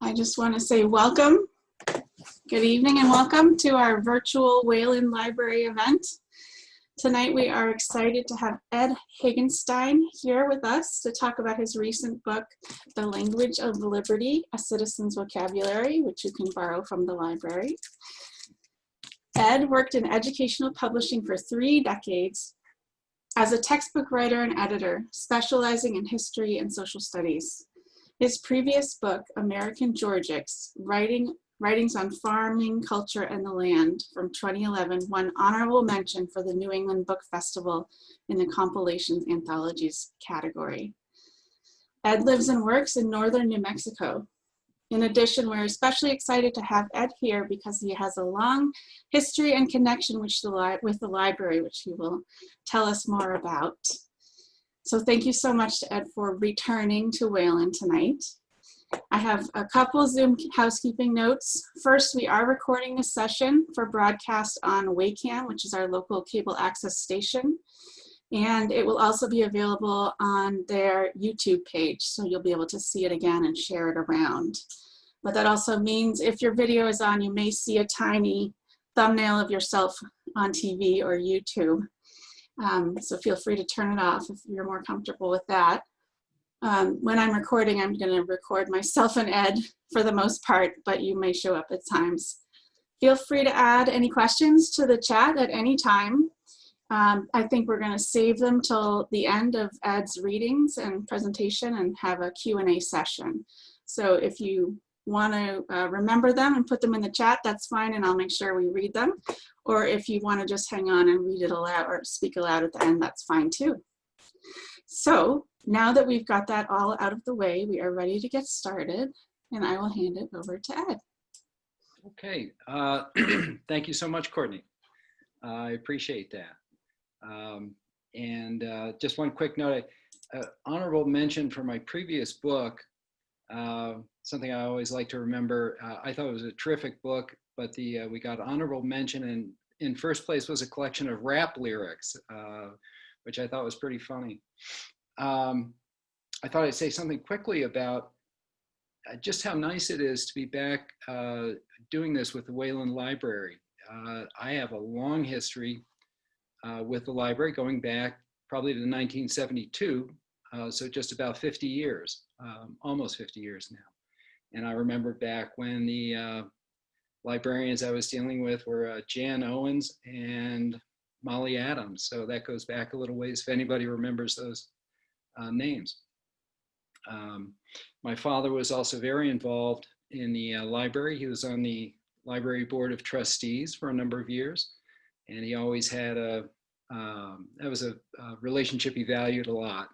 I just want to say welcome, good evening, and welcome to our virtual Wayland Library event. Tonight we are excited to have Ed Hagenstein here with us to talk about his recent book, The Language of Liberty, A Citizen's Vocabulary, which you can borrow from the library. Ed worked in educational publishing for 3 decades as a textbook writer and editor, specializing in history and social studies. His previous book, American Georgics, Writings on Farming, Culture, and the Land from 2011 won honorable mention for the New England Book Festival in the Compilations Anthologies category. Ed lives and works in northern New Mexico. In addition, we're especially excited to have Ed here because he has a long history and connection with the library, which he will tell us more about. So thank you so much to Ed for returning to Wayland tonight. I have a couple Zoom housekeeping notes. First, we are recording this session for broadcast on WACAM, which is our local cable access station. And it will also be available on their YouTube page, so you'll be able to see it again and share it around. But that also means if your video is on, you may see a tiny thumbnail of yourself on TV or YouTube. So feel free to turn it off if you're more comfortable with that. When I'm recording, I'm going to record myself and Ed for the most part, but you may show up at times. Feel free to add any questions to the chat at any time. I think we're going to save them till the end of Ed's readings and presentation and have a Q&A session. So if you want to remember them and put them in the chat, that's fine, and I'll make sure we read them. Or if you want to just hang on and read it aloud or speak aloud at the end, that's fine too. So now that we've got that all out of the way, we are ready to get started, and I will hand it over to Ed. Okay, thank you so much, Courtney. I appreciate that. Just one quick note, honorable mention for my previous book, something I always like to remember. I thought it was a terrific book, but we got honorable mention, and in first place was a collection of rap lyrics, which I thought was pretty funny. I thought I'd say something quickly about just how nice it is to be back doing this with the Wayland Library. I have a long history with the library going back probably to 1972, so just about 50 years, almost 50 years now. And I remember back when the librarians I was dealing with were Jan Owens and Molly Adams. So that goes back a little ways if anybody remembers those names. My father was also very involved in the library. He was on the library board of trustees for a number of years, and he always had that was a relationship he valued a lot,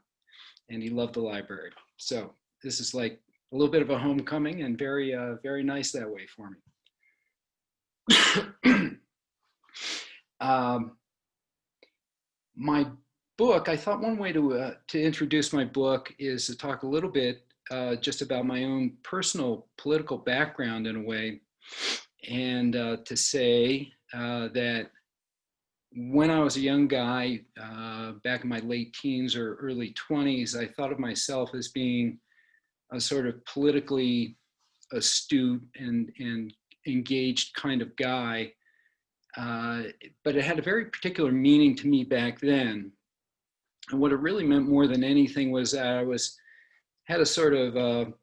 and he loved the library. So this is like a little bit of a homecoming, and very, very nice that way for me. My book, I thought one way to introduce my book is to talk a little bit just about my own personal political background in a way, and to say that when I was a young guy, back in my late teens or early 20s, I thought of myself as being a sort of politically astute and engaged kind of guy. But it had a very particular meaning to me back then. And what it really meant more than anything was that I had a sort of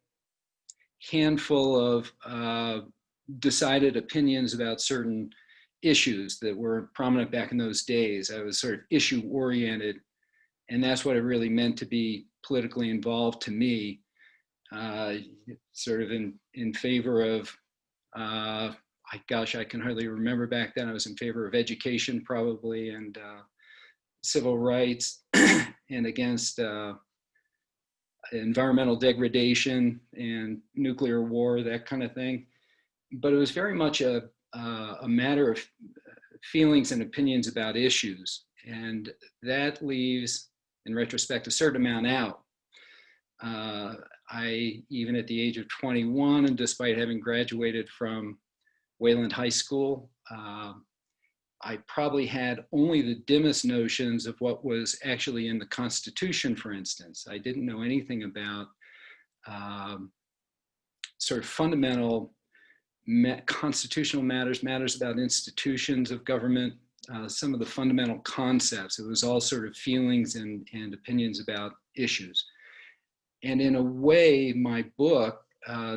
handful of decided opinions about certain issues that were prominent back in those days. I was sort of issue oriented, and that's what it really meant to be politically involved to me. Sort of in favor of, gosh, I can hardly remember back then. I was in favor of education probably, and civil rights, and against environmental degradation and nuclear war, that kind of thing. But it was very much a matter of feelings and opinions about issues. And that leaves, in retrospect, a certain amount out. I, even at the age of 21, and despite having graduated from Wayland High School, I probably had only the dimmest notions of what was actually in the Constitution, for instance. I didn't know anything about sort of fundamental constitutional matters, matters about institutions of government, some of the fundamental concepts. It was all sort of feelings and opinions about issues. And in a way, my book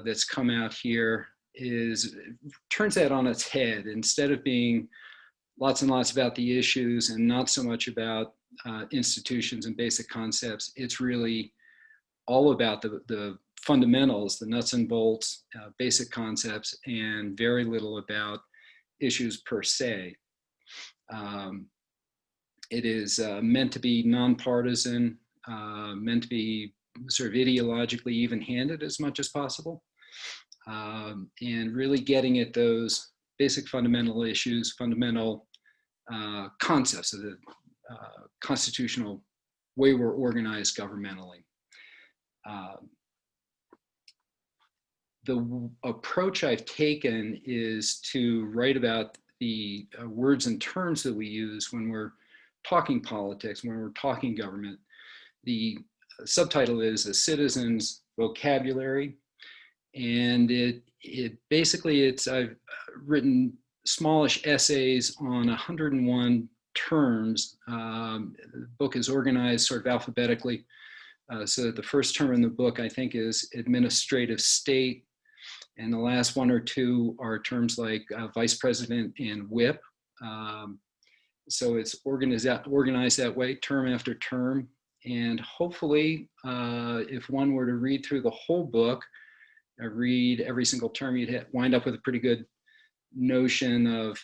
that's come out here turns that on its head. Instead of being lots and lots about the issues and not so much about institutions and basic concepts, it's really all about the fundamentals, the nuts and bolts, basic concepts, and very little about issues per se. It is meant to be non-partisan, meant to be sort of ideologically even-handed as much as possible, and really getting at those basic fundamental issues, fundamental concepts of the constitutional way we're organized governmentally. The approach I've taken is to write about the words and terms that we use when we're talking politics, when we're talking government. The subtitle is A Citizen's Vocabulary, and I've written smallish essays on 101 terms. The book is organized sort of alphabetically, so that the first term in the book, I think, is administrative state, and the last one or two are terms like vice president and whip. So it's organized that way, term after term. And hopefully, if one were to read through the whole book, read every single term, you'd wind up with a pretty good notion of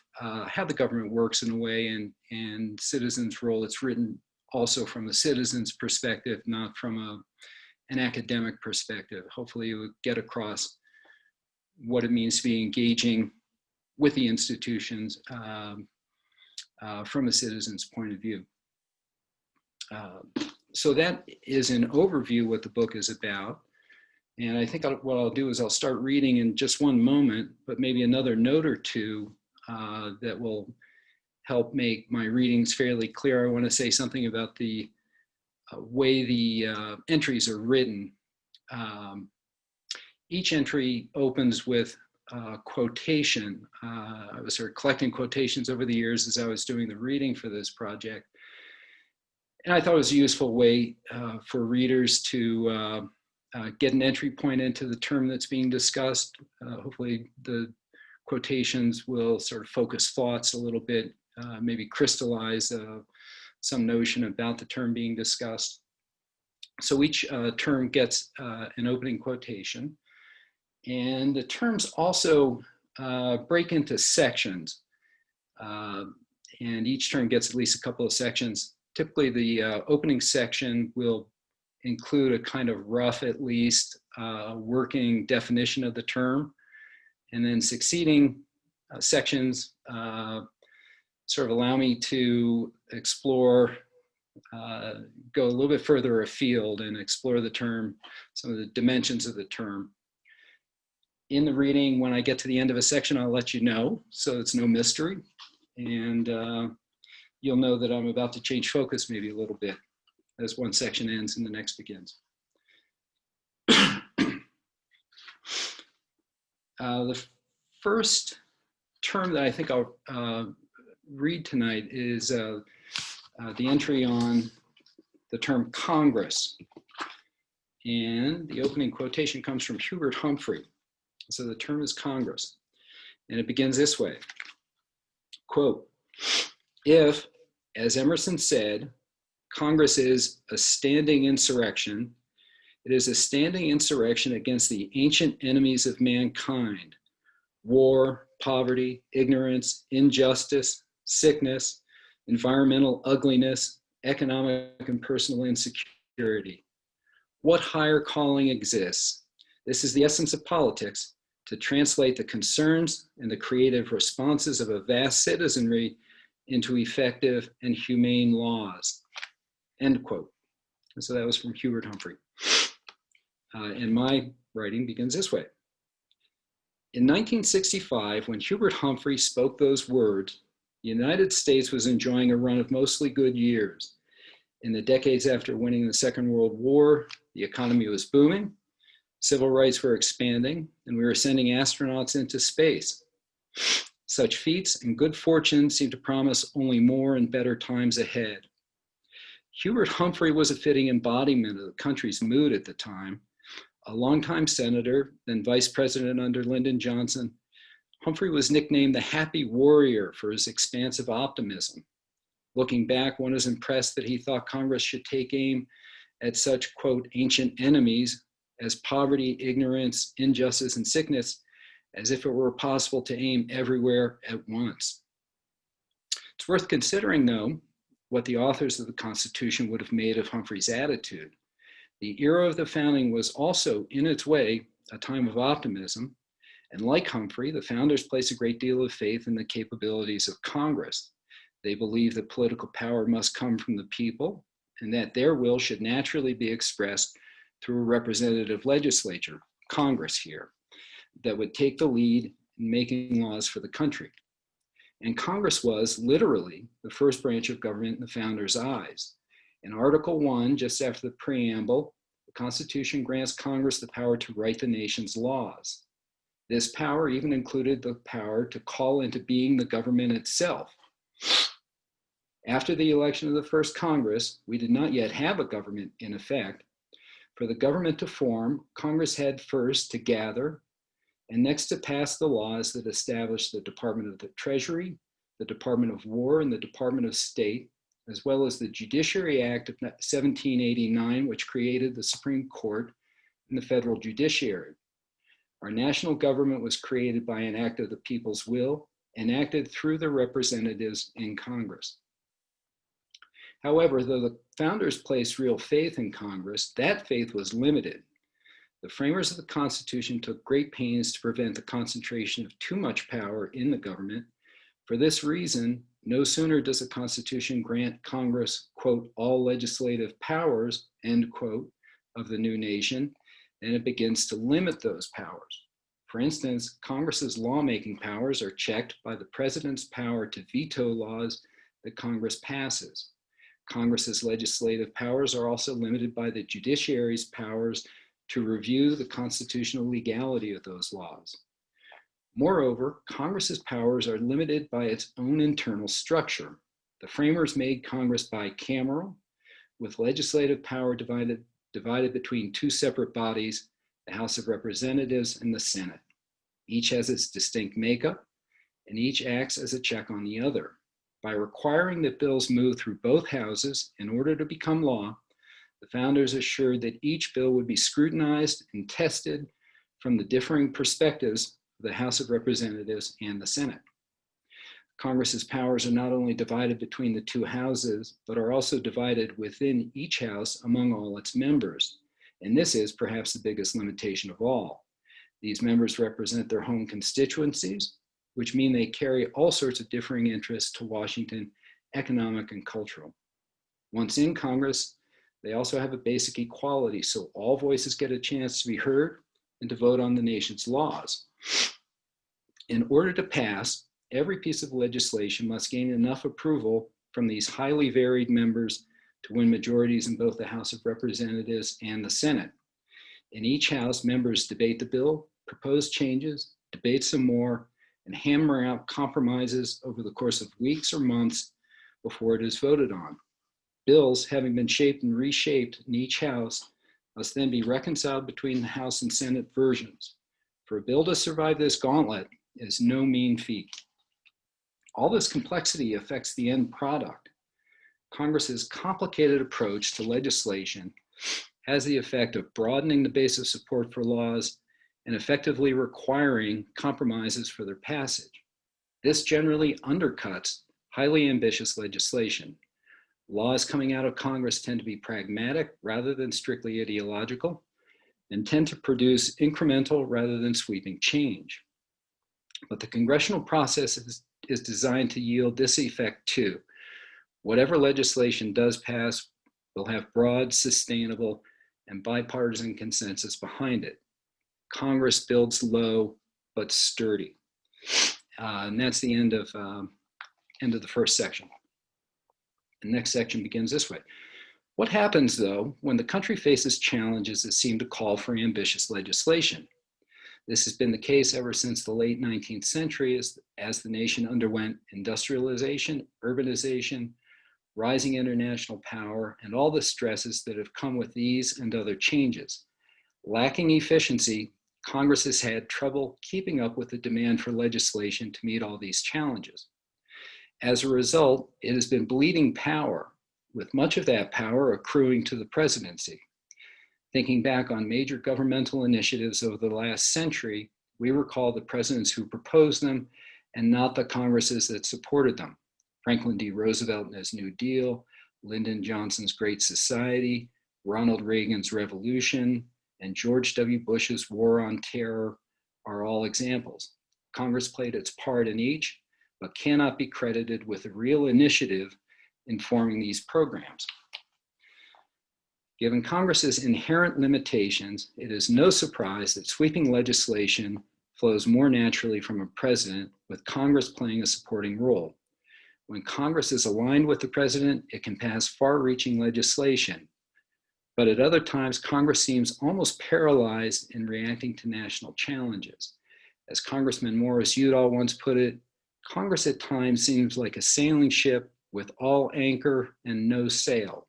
how the government works in a way, and citizens' role. It's written also from the citizen's perspective, not from an academic perspective. Hopefully you would get across what it means to be engaging with the institutions from a citizen's point of view. So that is an overview what the book is about. And I think what I'll do is I'll start reading in just one moment, but maybe another note or two that will help make my readings fairly clear. I want to say something about the way the entries are written. Each entry opens with a quotation. I was sort of collecting quotations over the years as I was doing the reading for this project. And I thought it was a useful way for readers to get an entry point into the term that's being discussed. Hopefully the quotations will sort of focus thoughts a little bit, maybe crystallize some notion about the term being discussed. So each term gets an opening quotation. And the terms also break into sections. And each term gets at least a couple of sections. Typically the opening section will include a kind of rough, at least, working definition of the term. And then succeeding sections sort of allow me to explore, go a little bit further afield and explore the term, some of the dimensions of the term. In the reading, when I get to the end of a section, I'll let you know, so it's no mystery. And you'll know that I'm about to change focus maybe a little bit as one section ends and the next begins. The first term that I think I'll read tonight is the entry on the term Congress. And the opening quotation comes from Hubert Humphrey. So the term is Congress. And it begins this way, quote, "If, as Emerson said, Congress is a standing insurrection, it is a standing insurrection against the ancient enemies of mankind, war, poverty, ignorance, injustice, sickness, environmental ugliness, economic and personal insecurity. What higher calling exists? This is the essence of politics, to translate the concerns and the creative responses of a vast citizenry into effective and humane laws." End quote. And so that was from Hubert Humphrey. And my writing begins this way. In 1965, when Hubert Humphrey spoke those words, the United States was enjoying a run of mostly good years. In the decades after winning the Second World War, the economy was booming. Civil rights were expanding, and we were sending astronauts into space. Such feats and good fortune seemed to promise only more and better times ahead. Hubert Humphrey was a fitting embodiment of the country's mood at the time. A longtime senator, then vice president under Lyndon Johnson, Humphrey was nicknamed the Happy Warrior for his expansive optimism. Looking back, one is impressed that he thought Congress should take aim at such, quote, ancient enemies as poverty, ignorance, injustice, and sickness, as if it were possible to aim everywhere at once. It's worth considering, though, what the authors of the Constitution would have made of Humphrey's attitude. The era of the founding was also, in its way, a time of optimism, and like Humphrey, the founders placed a great deal of faith in the capabilities of Congress. They believed that political power must come from the people, and that their will should naturally be expressed through a representative legislature, Congress here, that would take the lead in making laws for the country. And Congress was literally the first branch of government in the founders' eyes. In Article 1, just after the preamble, the Constitution grants Congress the power to write the nation's laws. This power even included the power to call into being the government itself. After the election of the first Congress, we did not yet have a government in effect. For the government to form, Congress had first to gather and next to pass the laws that established the Department of the Treasury, the Department of War, and the Department of State, as well as the Judiciary Act of 1789, which created the Supreme Court and the federal judiciary. Our national government was created by an act of the people's will, enacted through the representatives in Congress. However, though the founders placed real faith in Congress, that faith was limited. The framers of the Constitution took great pains to prevent the concentration of too much power in the government. For this reason, no sooner does the Constitution grant Congress, quote, all legislative powers, end quote, of the new nation, than it begins to limit those powers. For instance, Congress's lawmaking powers are checked by the president's power to veto laws that Congress passes. Congress's legislative powers are also limited by the judiciary's powers to review the constitutional legality of those laws. Moreover, Congress's powers are limited by its own internal structure. The framers made Congress bicameral, with legislative power divided between two separate bodies, the House of Representatives and the Senate. Each has its distinct makeup, and each acts as a check on the other. By requiring that bills move through both houses in order to become law, the founders assured that each bill would be scrutinized and tested from the differing perspectives of the House of Representatives and the Senate. Congress's powers are not only divided between the two houses, but are also divided within each house among all its members. And this is perhaps the biggest limitation of all. These members represent their home constituencies, which mean they carry all sorts of differing interests to Washington, economic and cultural. Once in Congress, they also have a basic equality, so all voices get a chance to be heard and to vote on the nation's laws. In order to pass, every piece of legislation must gain enough approval from these highly varied members to win majorities in both the House of Representatives and the Senate. In each house, members debate the bill, propose changes, debate some more, and hammer out compromises over the course of weeks or months before it is voted on. Bills, having been shaped and reshaped in each house, must then be reconciled between the House and Senate versions. For a bill to survive this gauntlet is no mean feat. All this complexity affects the end product. Congress's complicated approach to legislation has the effect of broadening the base of support for laws and effectively requiring compromises for their passage. This generally undercuts highly ambitious legislation. Laws coming out of Congress tend to be pragmatic rather than strictly ideological, and tend to produce incremental rather than sweeping change. But the congressional process is designed to yield this effect too. Whatever legislation does pass will have broad, sustainable, and bipartisan consensus behind it. Congress builds low but sturdy. And that's the end of the first section. The next section begins this way. What happens, though, when the country faces challenges that seem to call for ambitious legislation? This has been the case ever since the late 19th century as the nation underwent industrialization, urbanization, rising international power, and all the stresses that have come with these and other changes. Lacking efficiency, Congress has had trouble keeping up with the demand for legislation to meet all these challenges. As a result, it has been bleeding power, with much of that power accruing to the presidency. Thinking back on major governmental initiatives over the last century, we recall the presidents who proposed them and not the Congresses that supported them. Franklin D. Roosevelt and his New Deal, Lyndon Johnson's Great Society, Ronald Reagan's Revolution, and George W. Bush's War on Terror are all examples. Congress played its part in each, but cannot be credited with a real initiative in forming these programs. Given Congress's inherent limitations, it is no surprise that sweeping legislation flows more naturally from a president, with Congress playing a supporting role. When Congress is aligned with the president, it can pass far-reaching legislation. But at other times, Congress seems almost paralyzed in reacting to national challenges. As Congressman Morris Udall once put it, Congress at times seems like a sailing ship with all anchor and no sail.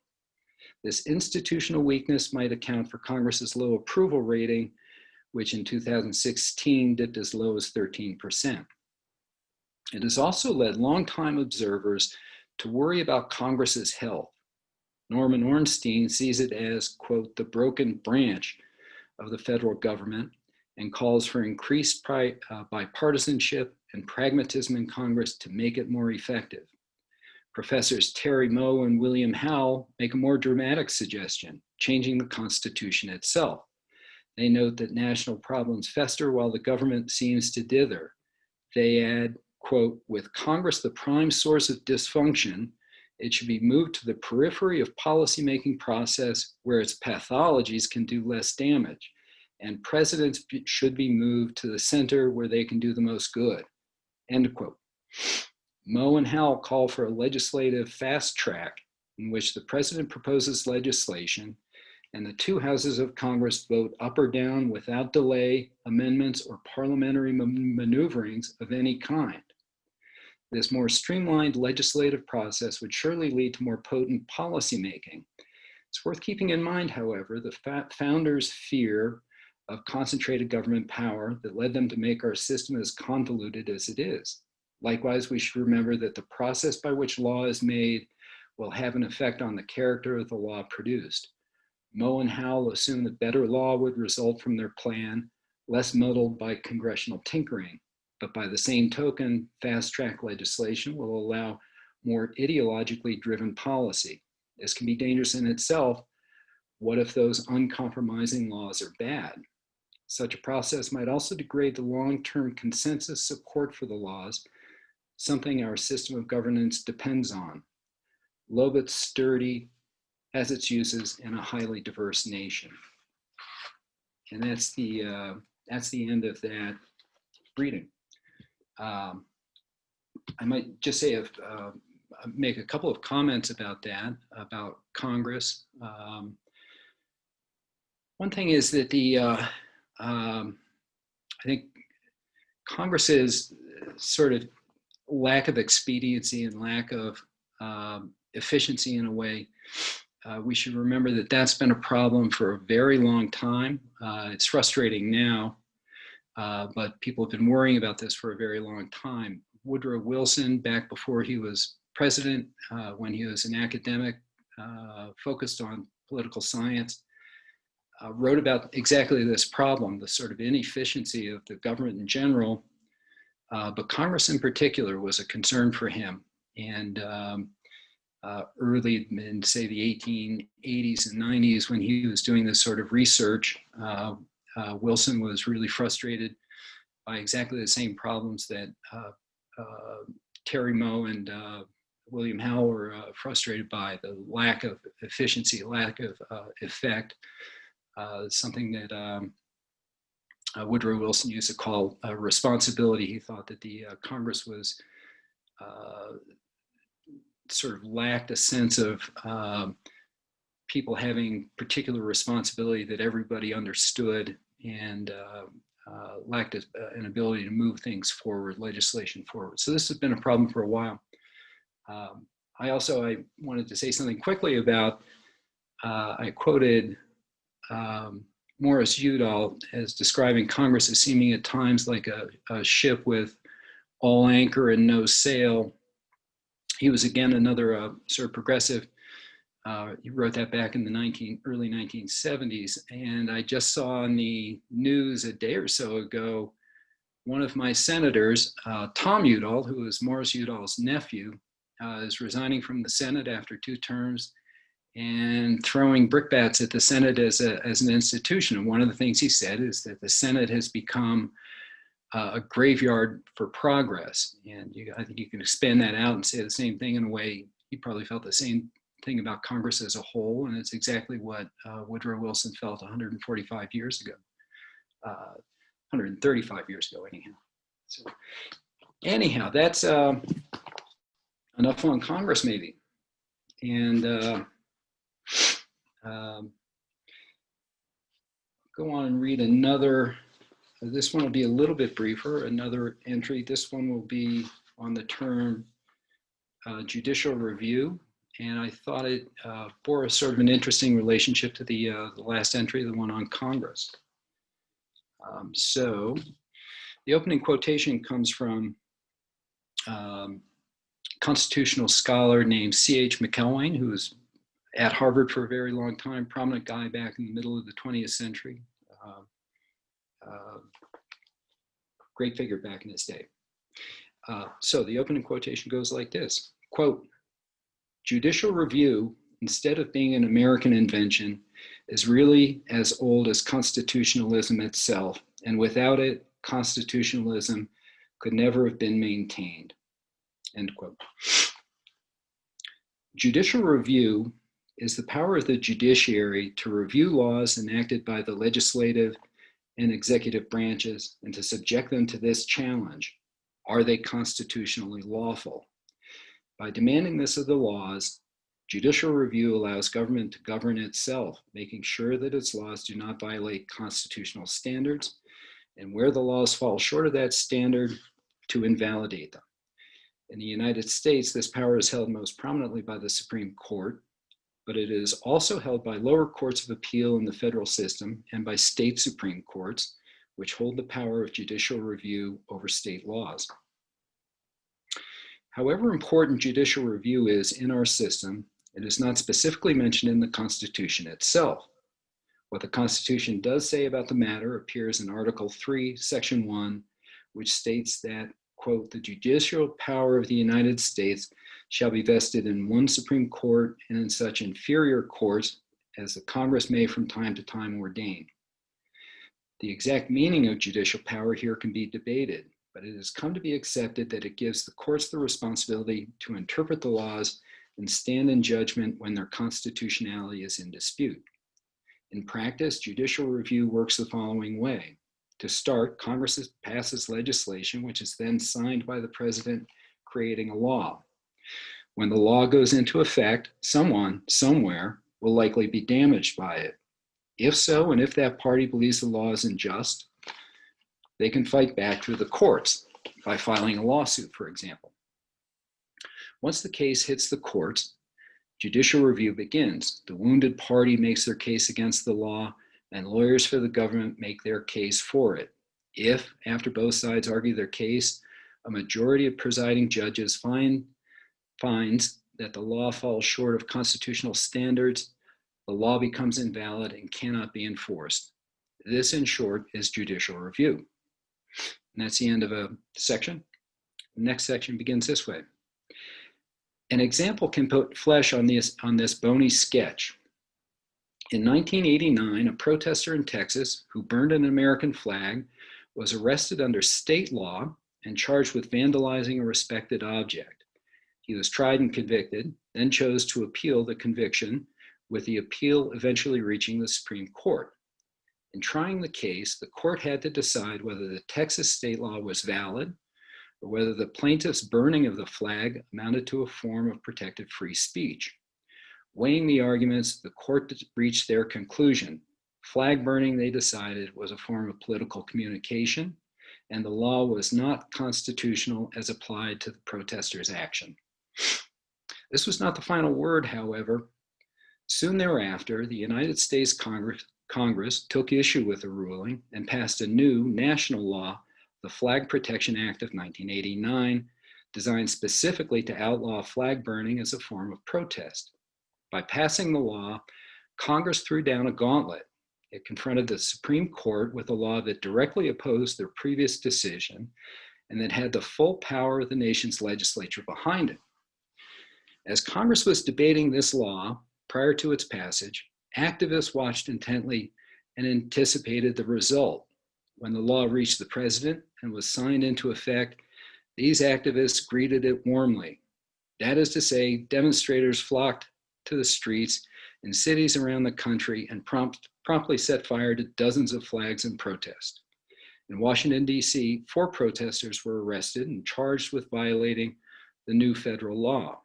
This institutional weakness might account for Congress's low approval rating, which in 2016 dipped as low as 13%. It has also led longtime observers to worry about Congress's health. Norman Ornstein sees it as, quote, the broken branch of the federal government, and calls for increased bipartisanship and pragmatism in Congress to make it more effective. Professors Terry Moe and William Howell make a more dramatic suggestion, changing the Constitution itself. They note that national problems fester while the government seems to dither. They add, quote, with Congress the prime source of dysfunction, it should be moved to the periphery of policymaking process where its pathologies can do less damage, and presidents should be moved to the center where they can do the most good, end quote. Moe and Howell call for a legislative fast track in which the president proposes legislation and the two houses of Congress vote up or down without delay, amendments, or parliamentary maneuverings of any kind. This more streamlined legislative process would surely lead to more potent policymaking. It's worth keeping in mind, however, the founders' fear of concentrated government power that led them to make our system as convoluted as it is. Likewise, we should remember that the process by which law is made will have an effect on the character of the law produced. Moe and Howell assume that better law would result from their plan, less muddled by congressional tinkering. But by the same token, fast-track legislation will allow more ideologically driven policy. This can be dangerous in itself. What if those uncompromising laws are bad? Such a process might also degrade the long-term consensus support for the laws, something our system of governance depends on. Low but sturdy has its uses in a highly diverse nation. And that's the end of that reading. I might just say, make a couple of comments about that, about Congress. One thing is that I think Congress's sort of lack of expediency and lack of efficiency in a way, we should remember that that's been a problem for a very long time. It's frustrating now, but people have been worrying about this for a very long time. Woodrow Wilson, back before he was president, when he was an academic focused on political science, wrote about exactly this problem, the sort of inefficiency of the government in general, but Congress in particular was a concern for him. And early in, say, the 1880s and 90s, when he was doing this sort of research, Wilson was really frustrated by exactly the same problems that Terry Moe and William Howell were frustrated by, the lack of efficiency, lack of effect, something that Woodrow Wilson used to call responsibility. He thought that the Congress was sort of lacked a sense of people having particular responsibility that everybody understood and lacked an ability to move things forward, legislation forward. So this has been a problem for a while. I wanted to say something quickly about, I quoted Morris Udall as describing Congress as seeming at times like a ship with all anchor and no sail. He was again another sort of progressive. He wrote that back in the early 1970s. And I just saw on the news a day or so ago, one of my senators, Tom Udall, who is Morris Udall's nephew, is resigning from the Senate after 2 terms and throwing brickbats at the Senate as an institution. And one of the things he said is that the Senate has become a graveyard for progress. And I think you can expand that out and say the same thing in a way. He probably felt the same thing about Congress as a whole, and it's exactly what Woodrow Wilson felt 145 years ago, 135 years ago anyhow. So anyhow, that's enough on Congress maybe. And go on and read another. This one will be a little bit briefer, another entry. This one will be on the term judicial review. And I thought it bore a sort of an interesting relationship to the last entry, the one on Congress. So the opening quotation comes from constitutional scholar named C.H. McElwain, who was at Harvard for a very long time, prominent guy back in the middle of the 20th century. Great figure back in his day. So the opening quotation goes like this, quote, "Judicial review, instead of being an American invention, is really as old as constitutionalism itself, and without it, constitutionalism could never have been maintained," end quote. Judicial review is the power of the judiciary to review laws enacted by the legislative and executive branches and to subject them to this challenge: are they constitutionally lawful? By demanding this of the laws, judicial review allows government to govern itself, making sure that its laws do not violate constitutional standards, and where the laws fall short of that standard, to invalidate them. In the United States, this power is held most prominently by the Supreme Court, but it is also held by lower courts of appeal in the federal system and by state Supreme Courts, which hold the power of judicial review over state laws. However important judicial review is in our system, it is not specifically mentioned in the Constitution itself. What the Constitution does say about the matter appears in Article 3, Section 1, which states that, quote, "the judicial power of the United States shall be vested in one Supreme Court and in such inferior courts as the Congress may from time to time ordain." The exact meaning of judicial power here can be debated, but it has come to be accepted that it gives the courts the responsibility to interpret the laws and stand in judgment when their constitutionality is in dispute. In practice, judicial review works the following way. To start, Congress passes legislation, which is then signed by the president, creating a law. When the law goes into effect, someone, somewhere, will likely be damaged by it. If so, and if that party believes the law is unjust, they can fight back through the courts by filing a lawsuit, for example. Once the case hits the courts, judicial review begins. The wounded party makes their case against the law, and lawyers for the government make their case for it. If, after both sides argue their case, a majority of presiding judges finds that the law falls short of constitutional standards, the law becomes invalid and cannot be enforced. This, in short, is judicial review. And that's the end of a section. The next section begins this way. An example can put flesh on this bony sketch. In 1989, a protester in Texas who burned an American flag was arrested under state law and charged with vandalizing a respected object. He was tried and convicted, then chose to appeal the conviction, with the appeal eventually reaching the Supreme Court. In trying the case, the court had to decide whether the Texas state law was valid or whether the plaintiff's burning of the flag amounted to a form of protected free speech. Weighing the arguments, the court reached their conclusion. Flag burning, they decided, was a form of political communication, and the law was not constitutional as applied to the protesters' action. This was not the final word, however. Soon thereafter, the United States Congress took issue with the ruling and passed a new national law, the Flag Protection Act of 1989, designed specifically to outlaw flag burning as a form of protest. By passing the law, Congress threw down a gauntlet. It confronted the Supreme Court with a law that directly opposed their previous decision and that had the full power of the nation's legislature behind it. As Congress was debating this law prior to its passage, activists watched intently and anticipated the result. When the law reached the president and was signed into effect, these activists greeted it warmly. That is to say, demonstrators flocked to the streets in cities around the country and promptly set fire to dozens of flags in protest. In Washington, D.C., 4 protesters were arrested and charged with violating the new federal law.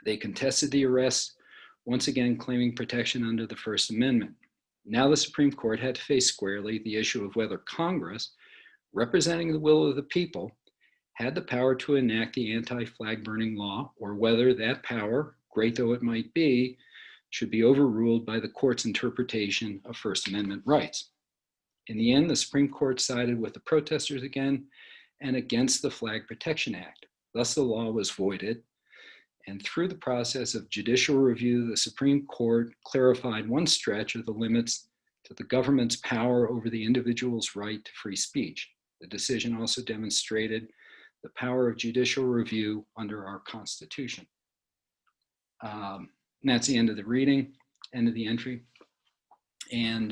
They contested the arrests, once again claiming protection under the First Amendment. Now the Supreme Court had to face squarely the issue of whether Congress, representing the will of the people, had the power to enact the anti-flag burning law, or whether that power, great though it might be, should be overruled by the court's interpretation of First Amendment rights. In the end, the Supreme Court sided with the protesters again and against the Flag Protection Act. Thus, the law was voided, and through the process of judicial review, the Supreme Court clarified one stretch of the limits to the government's power over the individual's right to free speech. The decision also demonstrated the power of judicial review under our Constitution. And that's the end of the reading, end of the entry. And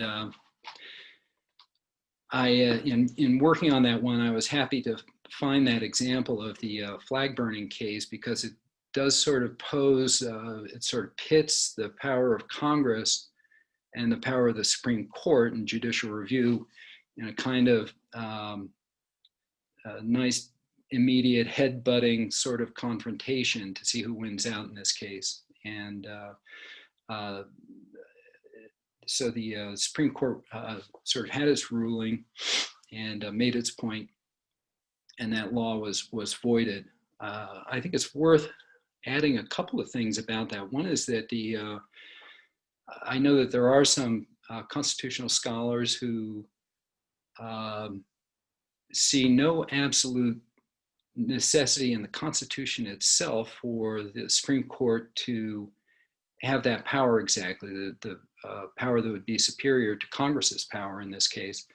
in working on that one, I was happy to find that example of the flag burning case, because it does sort of pose, it sort of pits the power of Congress and the power of the Supreme Court in judicial review in a kind of nice, immediate head-butting sort of confrontation to see who wins out in this case. And so the Supreme Court sort of had its ruling and made its point, and that law was voided. I think it's worth adding a couple of things about that. One is that I know that there are some constitutional scholars who see no absolute necessity in the Constitution itself for the Supreme Court to have that power exactly, the power that would be superior to Congress's power in this case.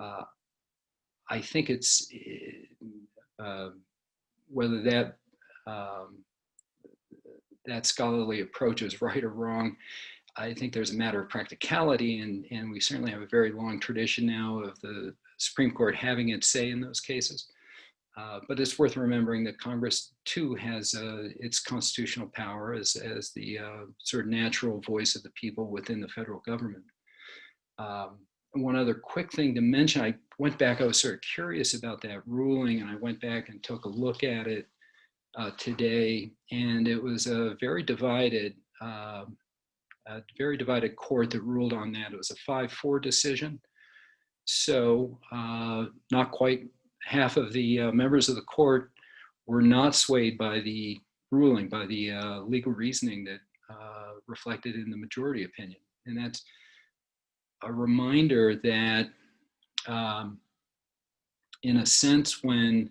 I think it's whether that scholarly approach is right or wrong. I think there's a matter of practicality, and we certainly have a very long tradition now of the Supreme Court having its say in those cases. But it's worth remembering that Congress too has its constitutional power as the sort of natural voice of the people within the federal government. One other quick thing to mention, I went back, I was sort of curious about that ruling, and I went back and took a look at it today, and it was a very divided court that ruled on that. It was a 5-4 decision. So not quite half of the members of the court were not swayed by the ruling, by the legal reasoning that reflected in the majority opinion. And that's a reminder that in a sense, when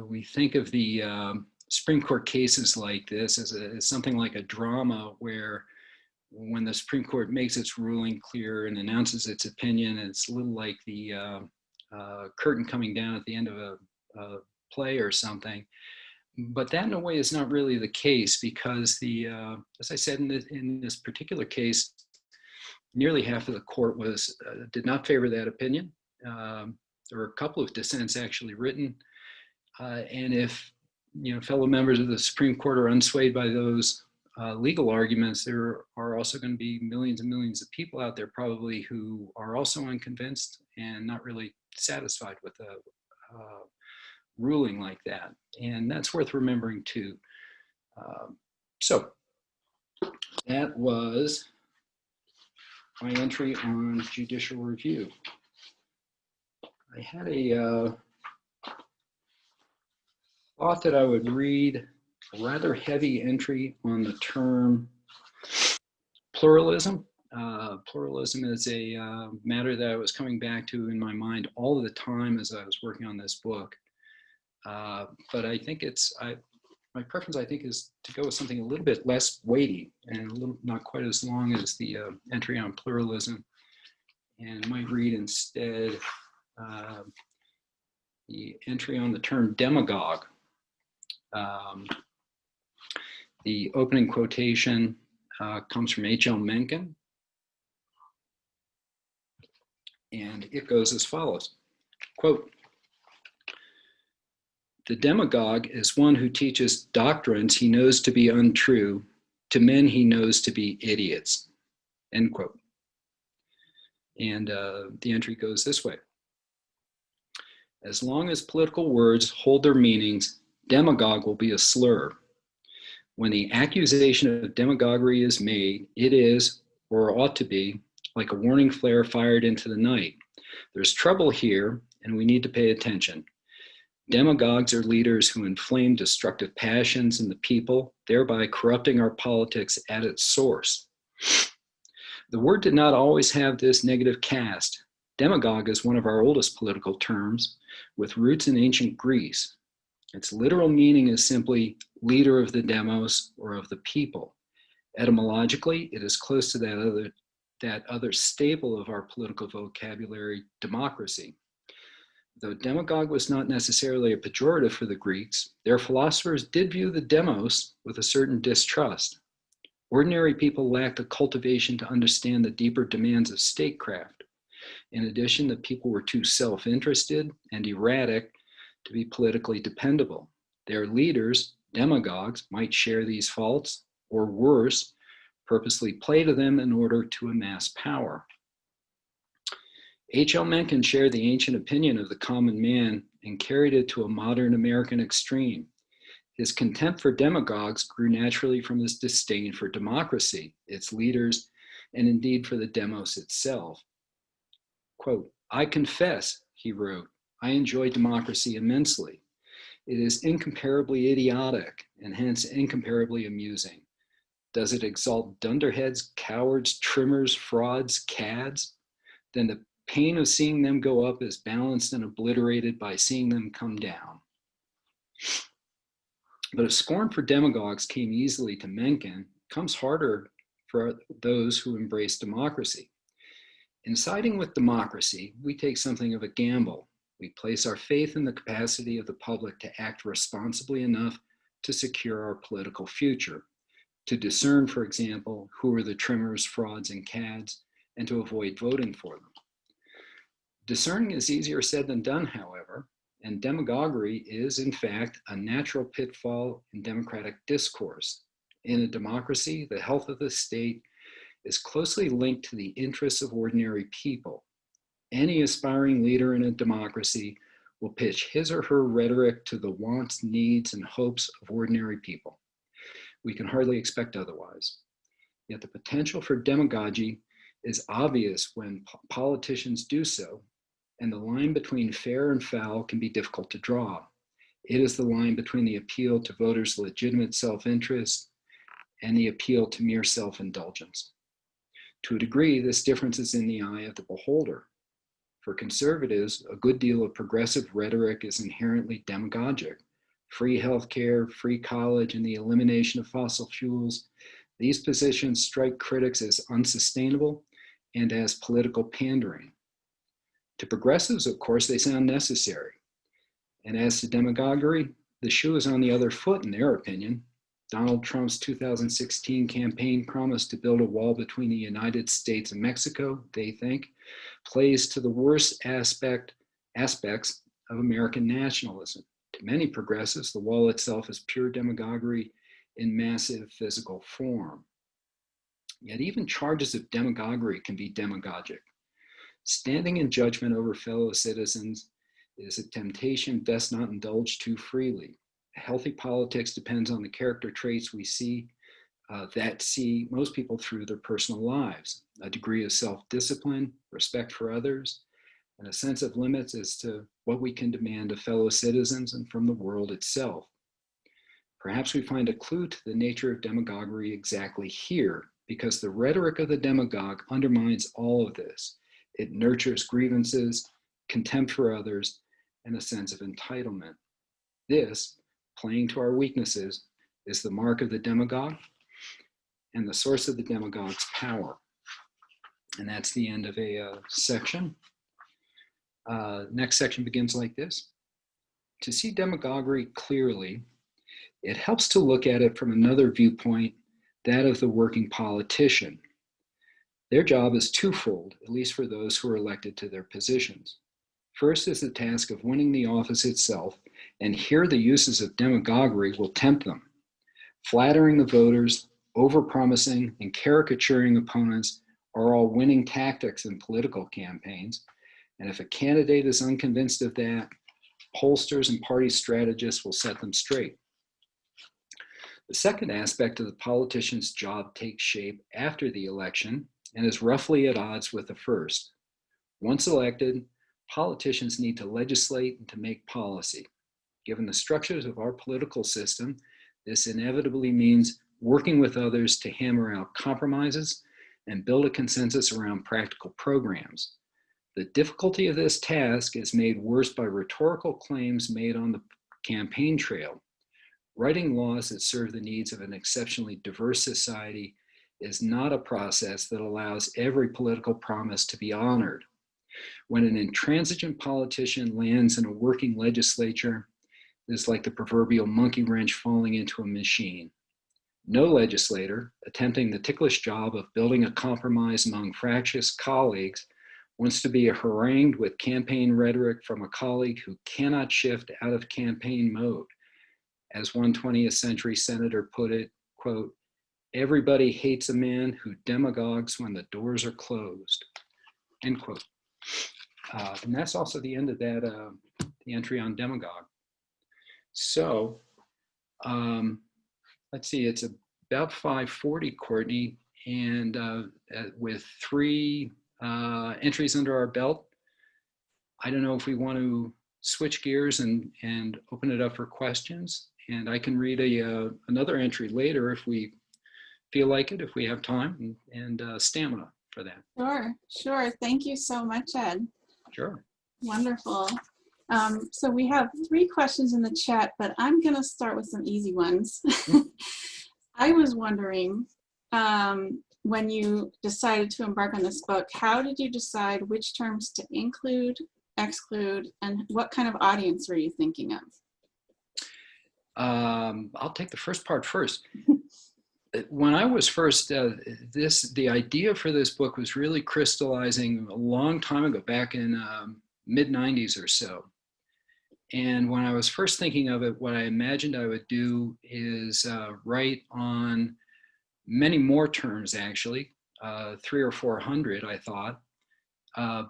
we think of the Supreme Court cases like this as something like a drama, where when the Supreme Court makes its ruling clear and announces its opinion, it's a little like the curtain coming down at the end of a play or something. But that in a way is not really the case, because as I said, in this particular case, nearly half of the court did not favor that opinion. There were a couple of dissents actually written. And if fellow members of the Supreme Court are unswayed by those legal arguments, there are also going to be millions and millions of people out there probably who are also unconvinced and not really satisfied with a ruling like that. And that's worth remembering too. So That was my entry on judicial review. I had a thought that I would read a rather heavy entry on the term pluralism. Pluralism is a matter that I was coming back to in my mind all of the time as I was working on this book. But I think my preference, I think, is to go with something a little bit less weighty and a little not quite as long as the entry on pluralism. And I might read instead the entry on the term demagogue. The opening quotation comes from H.L. Mencken, and it goes as follows, quote, "The demagogue is one who teaches doctrines he knows to be untrue to men he knows to be idiots," end quote. And the entry goes this way. "As long as political words hold their meanings, demagogue will be a slur. When the accusation of demagoguery is made, it is, or ought to be, like a warning flare fired into the night. There's trouble here, and we need to pay attention. Demagogues are leaders who inflame destructive passions in the people, thereby corrupting our politics at its source. The word did not always have this negative cast. Demagogue is one of our oldest political terms, with roots in ancient Greece. Its literal meaning is simply leader of the demos, or of the people. Etymologically, it is close to that other staple of our political vocabulary, democracy. Though demagogue was not necessarily a pejorative for the Greeks, their philosophers did view the demos with a certain distrust. Ordinary people lacked the cultivation to understand the deeper demands of statecraft. In addition, the people were too self-interested and erratic to be politically dependable. Their leaders, demagogues, might share these faults, or worse, purposely play to them in order to amass power. H.L. Mencken shared the ancient opinion of the common man and carried it to a modern American extreme. His contempt for demagogues grew naturally from his disdain for democracy, its leaders, and indeed for the demos itself. Quote, "I confess," he wrote, "I enjoy democracy immensely. It is incomparably idiotic and hence incomparably amusing. Does it exalt dunderheads, cowards, trimmers, frauds, cads? Then the pain of seeing them go up is balanced and obliterated by seeing them come down." But if scorn for demagogues came easily to Mencken, it comes harder for those who embrace democracy. In siding with democracy, we take something of a gamble. We place our faith in the capacity of the public to act responsibly enough to secure our political future, to discern, for example, who are the trimmers, frauds, and cads, and to avoid voting for them. Discerning is easier said than done, however, and demagoguery is, in fact, a natural pitfall in democratic discourse. In a democracy, the health of the state is closely linked to the interests of ordinary people. Any aspiring leader in a democracy will pitch his or her rhetoric to the wants, needs, and hopes of ordinary people. We can hardly expect otherwise. Yet the potential for demagogy is obvious when politicians do so, and the line between fair and foul can be difficult to draw. It is the line between the appeal to voters' legitimate self-interest and the appeal to mere self-indulgence. To a degree, this difference is in the eye of the beholder. For conservatives, a good deal of progressive rhetoric is inherently demagogic. Free healthcare, free college, and the elimination of fossil fuels, these positions strike critics as unsustainable and as political pandering. To progressives, of course, they sound necessary. And as to demagoguery, the shoe is on the other foot in their opinion. Donald Trump's 2016 campaign promise to build a wall between the United States and Mexico, they think, plays to the worst aspects of American nationalism. To many progressives, the wall itself is pure demagoguery in massive physical form. Yet even charges of demagoguery can be demagogic. Standing in judgment over fellow citizens is a temptation best not indulged too freely. Healthy politics depends on the character traits we see that see most people through their personal lives, a degree of self-discipline, respect for others, and a sense of limits as to what we can demand of fellow citizens and from the world itself. Perhaps we find a clue to the nature of demagoguery exactly here, because the rhetoric of the demagogue undermines all of this. It nurtures grievances, contempt for others, and a sense of entitlement. This, playing to our weaknesses, is the mark of the demagogue and the source of the demagogue's power. And that's the end of a section. Next section begins like this. To see demagoguery clearly, it helps to look at it from another viewpoint, that of the working politician. Their job is twofold, at least for those who are elected to their positions. First is the task of winning the office itself, and here the uses of demagoguery will tempt them. Flattering the voters, overpromising, and caricaturing opponents are all winning tactics in political campaigns, and if a candidate is unconvinced of that, pollsters and party strategists will set them straight. The second aspect of the politician's job takes shape after the election and is roughly at odds with the first. Once elected, politicians need to legislate and to make policy. Given the structures of our political system, this inevitably means working with others to hammer out compromises and build a consensus around practical programs. The difficulty of this task is made worse by rhetorical claims made on the campaign trail. Writing laws that serve the needs of an exceptionally diverse society is not a process that allows every political promise to be honored. When an intransigent politician lands in a working legislature, it is like the proverbial monkey wrench falling into a machine. No legislator attempting the ticklish job of building a compromise among fractious colleagues wants to be harangued with campaign rhetoric from a colleague who cannot shift out of campaign mode. As one 20th century senator put it, quote, "Everybody hates a man who demagogues when the doors are closed," end quote. And that's also the end of that, the entry on demagogue. So let's see, it's about 5:40, Courtney, and with 3 entries under our belt, I don't know if we want to switch gears and open it up for questions. And I can read another entry later if we feel like it, if we have time and stamina for that. Sure. Thank you so much, Ed. Sure. Wonderful. So we have 3 questions in the chat, but I'm going to start with some easy ones. I was wondering, when you decided to embark on this book, how did you decide which terms to include, exclude, and what kind of audience were you thinking of? I'll take the first part first. When I was first, the idea for this book was really crystallizing a long time ago, back in mid-90s or so. And when I was first thinking of it, what I imagined I would do is write on many more terms, actually, 300 or 400, I thought,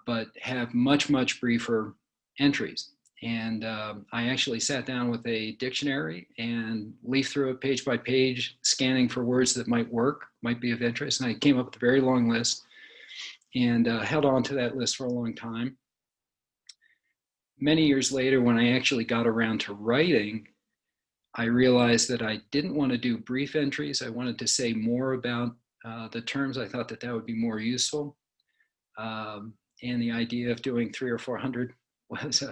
but have much, much briefer entries. And I actually sat down with a dictionary and leafed through it page by page, scanning for words that might work, might be of interest. And I came up with a very long list and held on to that list for a long time. Many years later, when I actually got around to writing, I realized that I didn't want to do brief entries. I wanted to say more about the terms. I thought that that would be more useful. And the idea of doing 300 or 400 was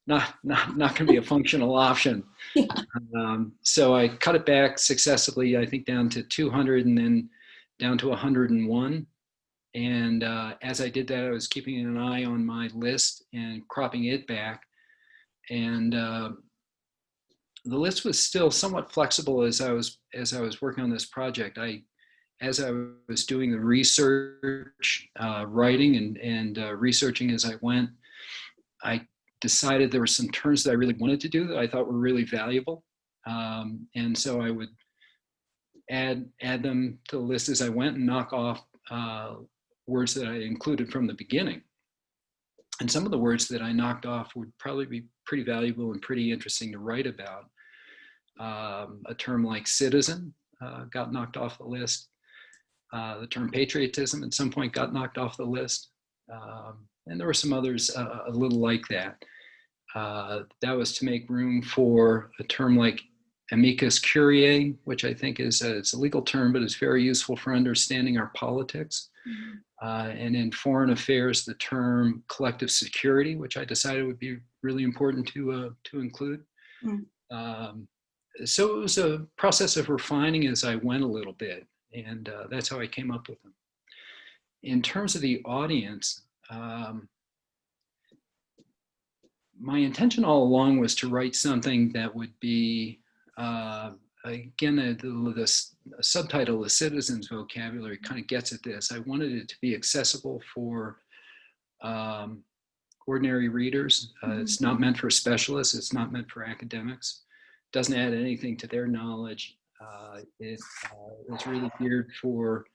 not going to be a functional option. Yeah. So I cut it back successively, I think down to 200 and then down to 101. And as I did that, I was keeping an eye on my list and cropping it back. And the list was still somewhat flexible as I was working on this project. As I was doing the research, writing and researching as I went, I decided there were some terms that I really wanted to do that I thought were really valuable. And so I would add them to the list as I went and knock off words that I included from the beginning. And some of the words that I knocked off would probably be pretty valuable and pretty interesting to write about. A term like citizen, got knocked off the list. The term patriotism at some point got knocked off the list. And there were some others a little like that. That was to make room for a term like amicus curiae, which I think is it's a legal term, but it's very useful for understanding our politics. And in foreign affairs, the term collective security, which I decided would be really important to include. So it was a process of refining as I went a little bit, and that's how I came up with them. In terms of the audience, my intention all along was to write something that would be, again, the subtitle, The Citizen's Vocabulary, kind of gets at this. I wanted it to be accessible for ordinary readers. It's not meant for specialists. It's not meant for academics. It doesn't add anything to their knowledge. It's really geared for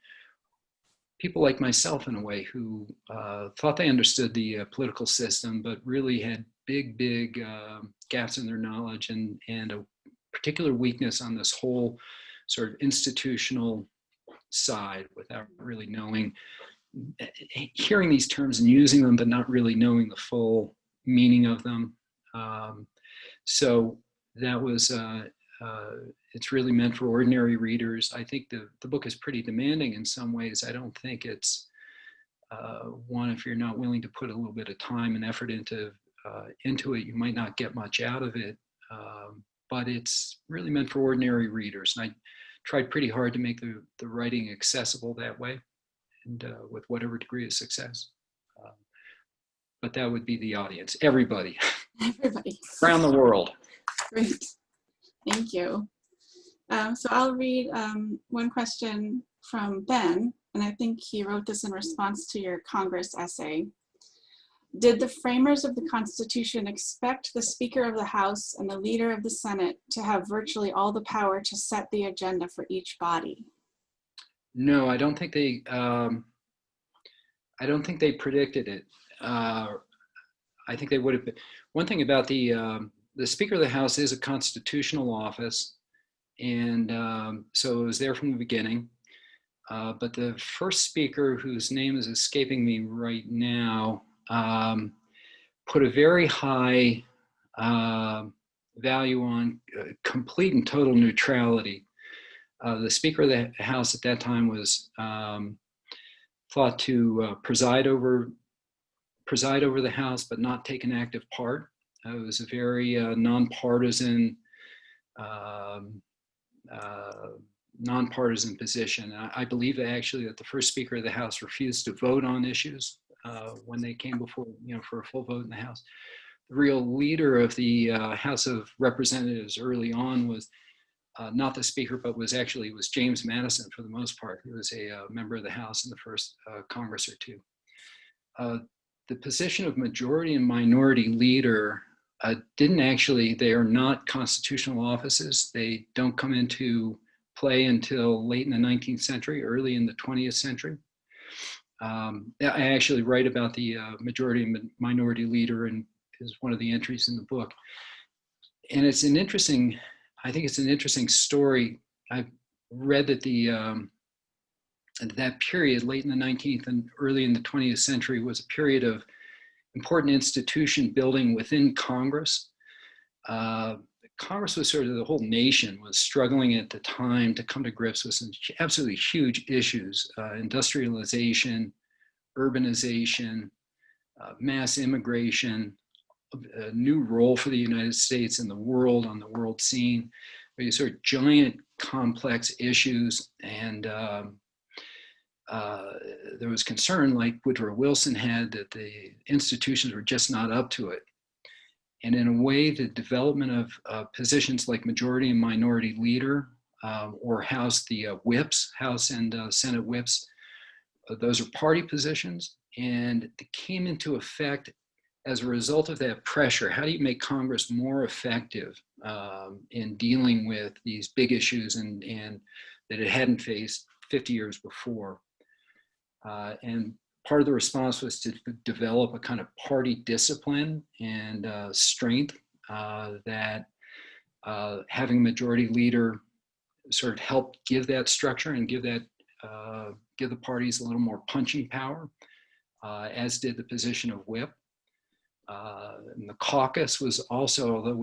people like myself, in a way, who thought they understood the political system, but really had big gaps in their knowledge and a particular weakness on this whole sort of institutional side, without really knowing, hearing these terms and using them, but not really knowing the full meaning of them. So that was, it's really meant for ordinary readers. I think the book is pretty demanding in some ways. I don't think it's one, if you're not willing to put a little bit of time and effort into it, you might not get much out of it. But it's really meant for ordinary readers. And I tried pretty hard to make the writing accessible that way, and with whatever degree of success. But that would be the audience, everybody. Everybody. Around the world. Great, thank you. So I'll read one question from Ben, and I think he wrote this in response to your Congress essay. Did the framers of the Constitution expect the Speaker of the House and the Leader of the Senate to have virtually all the power to set the agenda for each body? No, I don't think they. I don't think they predicted it. I think they would have been. One thing about the Speaker of the House is a constitutional office, and so it was there from the beginning. But the first speaker, whose name is escaping me right now, put a very high value on complete and total neutrality. The Speaker of the House at that time was thought to preside over the House, but not take an active part. It was a very non-partisan position. I believe actually that the first Speaker of the House refused to vote on issues when they came before, for a full vote in the House. The real leader of the House of Representatives early on was not the Speaker, but was James Madison for the most part. He was a member of the House in the first Congress or two. The position of majority and minority leader they are not constitutional offices. They don't come into play until late in the 19th century, early in the 20th century. I actually write about the majority and minority leader, and is one of the entries in the book. And it's an interesting, I think it's an interesting story. I've read that that period, late in the 19th and early in the 20th century, was a period of important institution building within Congress. Congress was sort of, the whole nation was struggling at the time to come to grips with some absolutely huge issues: industrialization, urbanization, mass immigration, a new role for the United States in the world, on the world scene, these sort of giant complex issues. And there was concern, like Woodrow Wilson had, that the institutions were just not up to it. And in a way, the development of positions like majority and minority leader, or House, the whips, House and Senate whips, those are party positions, and they came into effect as a result of that pressure. How do you make Congress more effective in dealing with these big issues and that it hadn't faced 50 years before? And part of the response was to develop a kind of party discipline and strength that having a majority leader sort of helped give that structure and give the parties a little more punching power, as did the position of whip. And the caucus was also, although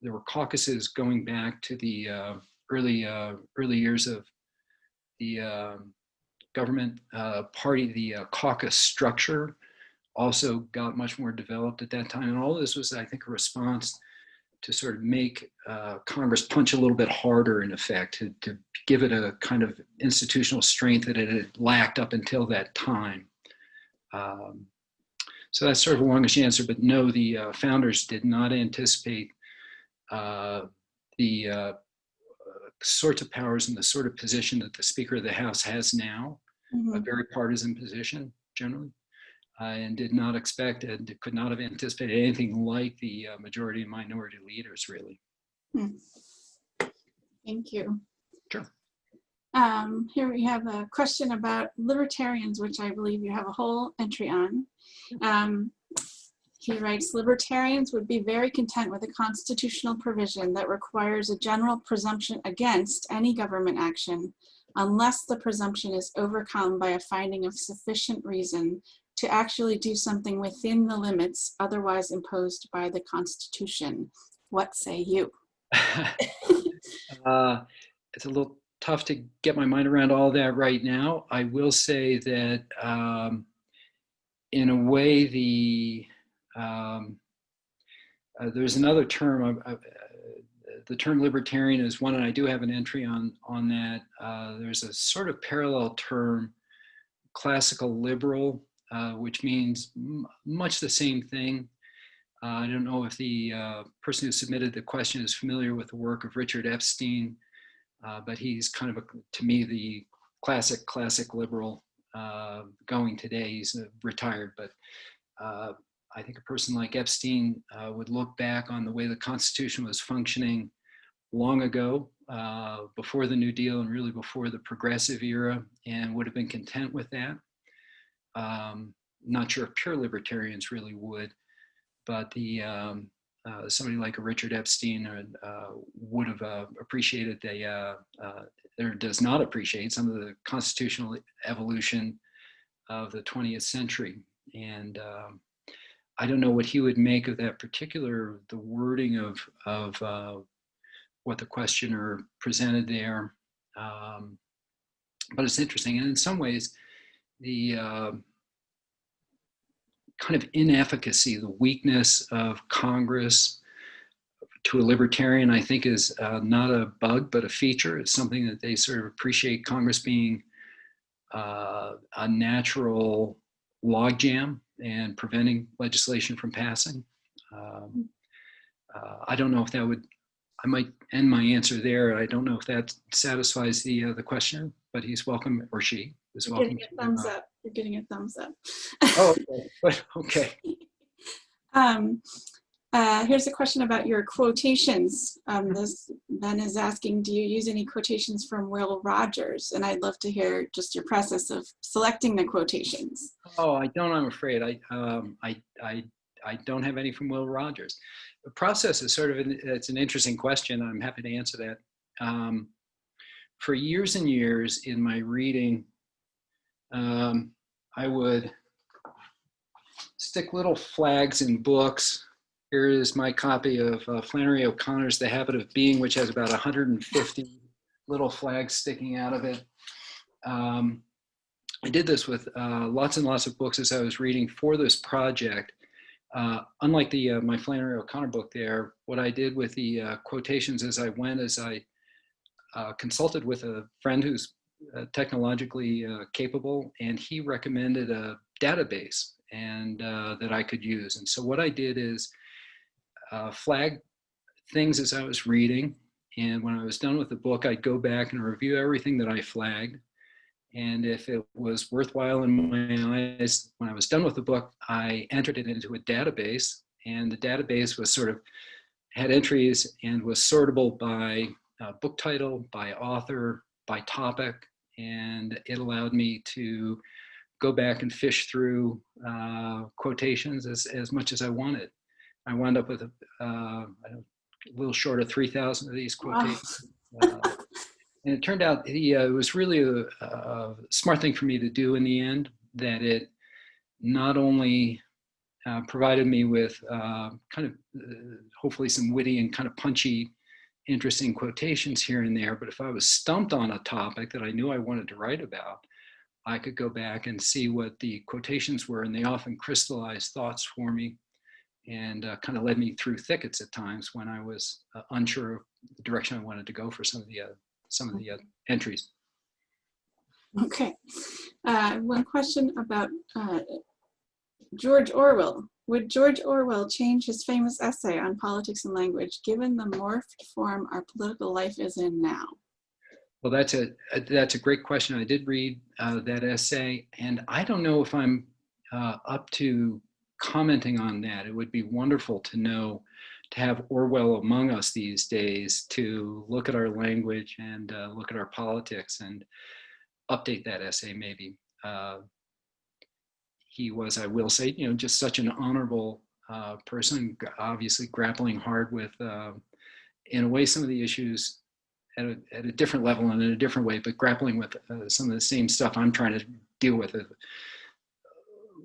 there were caucuses going back to the early years of the government party, the caucus structure also got much more developed at that time. And all this was, I think, a response to sort of make Congress punch a little bit harder, in effect, to give it a kind of institutional strength that it had lacked up until that time. So that's sort of a longish answer, but no, the founders did not anticipate the sorts of powers and the sort of position that the Speaker of the House has now, a very partisan position generally, and did not expect and could not have anticipated anything like the majority and minority leaders, really. Thank you. Sure. Here we have a question about libertarians, which I believe you have a whole entry on. He writes, libertarians would be very content with a constitutional provision that requires a general presumption against any government action, unless the presumption is overcome by a finding of sufficient reason to actually do something within the limits otherwise imposed by the Constitution. What say you? It's a little tough to get my mind around all that right now. I will say that in a way, there's another term. The term libertarian is one, and I do have an entry on that. There's a sort of parallel term, classical liberal, which means much the same thing. I don't know if the person who submitted the question is familiar with the work of Richard Epstein, but he's kind of, to me, the classic liberal going today. He's retired, but I think a person like Epstein would look back on the way the Constitution was functioning long ago, before the New Deal and really before the progressive era, and would have been content with that. Not sure if pure libertarians really would, but somebody like a Richard Epstein would have appreciated or does not appreciate some of the constitutional evolution of the 20th century. And I don't know what he would make of that the wording of what the questioner presented there. But it's interesting. And in some ways, the kind of inefficacy, the weakness of Congress to a libertarian, I think, is not a bug, but a feature. It's something that they sort of appreciate, Congress being a natural logjam and preventing legislation from passing. I don't know if that would, I might end my answer there. I don't know if that satisfies the questioner, but he's welcome, or she is welcome. You're getting a thumbs up. You're getting a thumbs up. Oh, okay. Here's a question about your quotations. Ben is asking, do you use any quotations from Will Rogers? And I'd love to hear just your process of selecting the quotations. Oh, I don't, I'm afraid. I don't have any from Will Rogers. The process is sort of, it's an interesting question. I'm happy to answer that. For years and years in my reading, I would stick little flags in books. Here is my copy of Flannery O'Connor's The Habit of Being, which has about 150 little flags sticking out of it. I did this with lots and lots of books as I was reading for this project. Unlike my Flannery O'Connor book there, what I did with the quotations as I went, is I consulted with a friend who's technologically capable, and he recommended a database and that I could use. And so what I did is flag things as I was reading, and when I was done with the book, I'd go back and review everything that I flagged. And if it was worthwhile in my eyes, when I was done with the book, I entered it into a database, and the database was had entries and was sortable by book title, by author, by topic, and it allowed me to go back and fish through quotations as much as I wanted. I wound up with a little short of 3,000 of these quotations. Wow. And it turned out it was really a smart thing for me to do in the end, that it not only provided me with hopefully some witty and kind of punchy, interesting quotations here and there, but if I was stumped on a topic that I knew I wanted to write about, I could go back and see what the quotations were, and they often crystallized thoughts for me and kind of led me through thickets at times when I was unsure of the direction I wanted to go for some of the entries. Okay. One question about George Orwell. Would George Orwell change his famous essay on politics and language given the morphed form our political life is in now? Well, that's a great question. I did read that essay, and I don't know if I'm up to commenting on that. It would be wonderful to know, to have Orwell among us these days, to look at our language and look at our politics and update that essay maybe. He was, I will say, just such an honorable person, obviously grappling hard with, in a way, some of the issues at a different level and in a different way, but grappling with some of the same stuff I'm trying to deal with.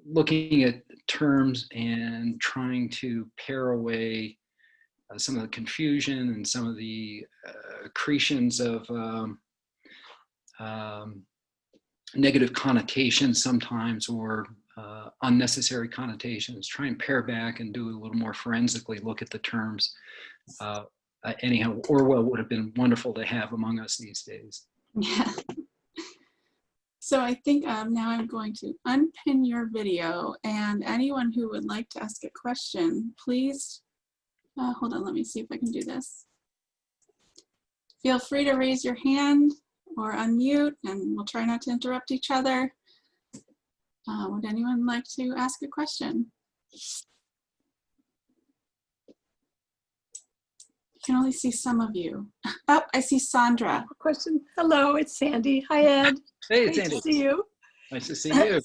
Looking at terms and trying to pare away some of the confusion and some of the accretions of negative connotations sometimes, or unnecessary connotations. Try and pare back and do a little more forensically look at the terms. Anyhow, Orwell would have been wonderful to have among us these days. Yeah. So I think now I'm going to unpin your video, and anyone who would like to ask a question, please, hold on, let me see if I can do this. Feel free to raise your hand or unmute, and we'll try not to interrupt each other. Would anyone like to ask a question? I can only see some of you. Oh, I see Sandra. Question. Hello, it's Sandy. Hi, Ed. Hey, it's Andy. Nice to see you. Nice to see you.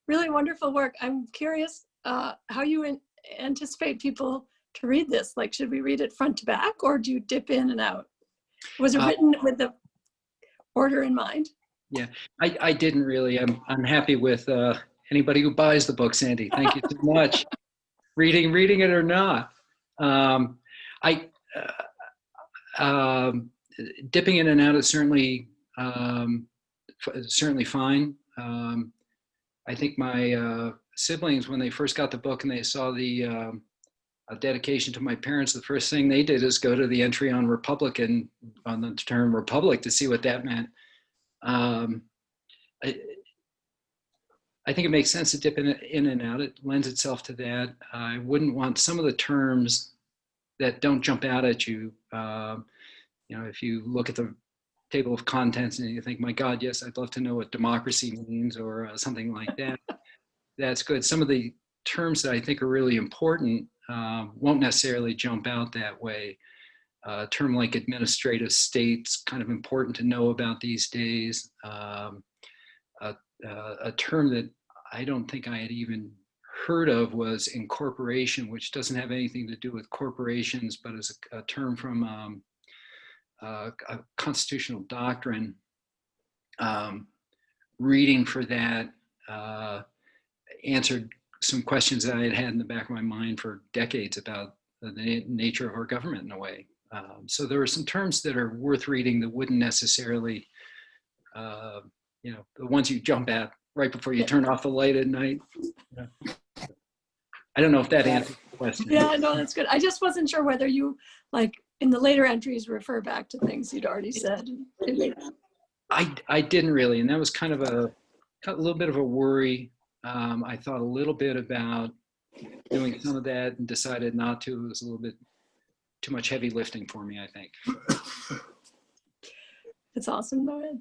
Really wonderful work. I'm curious how you anticipate people to read this. Like, should we read it front to back, or do you dip in and out? Was it written with the order in mind? Yeah, I didn't really. I'm happy with anybody who buys the book, Sandy. Thank you so much. Reading it or not. Dipping in and out is certainly fine. I think my siblings, when they first got the book and they saw the dedication to my parents, the first thing they did is go to the entry on Republican, on the term Republic, to see what that meant. I think it makes sense to dip in and out. It lends itself to that. I wouldn't want some of the terms that don't jump out at you. If you look at the table of contents and you think, my God, yes, I'd love to know what democracy means, or something like that. That's good. Some of the terms that I think are really important won't necessarily jump out that way. A term like administrative state's kind of important to know about these days. A term that I don't think I had even heard of was incorporation, which doesn't have anything to do with corporations, but is a term from a constitutional doctrine. Reading for that answered some questions that I had had in the back of my mind for decades about the nature of our government in a way. So there are some terms that are worth reading that wouldn't necessarily, the ones you jump at right before you turn off the light at night. I don't know if that answers the question. Yeah, no, that's good. I just wasn't sure whether you, like, in the later entries, refer back to things you'd already said. I didn't really, and that was kind of a little bit of a worry. I thought a little bit about doing some of that and decided not to. It was a little bit too much heavy lifting for me, I think. That's awesome, though, Ed.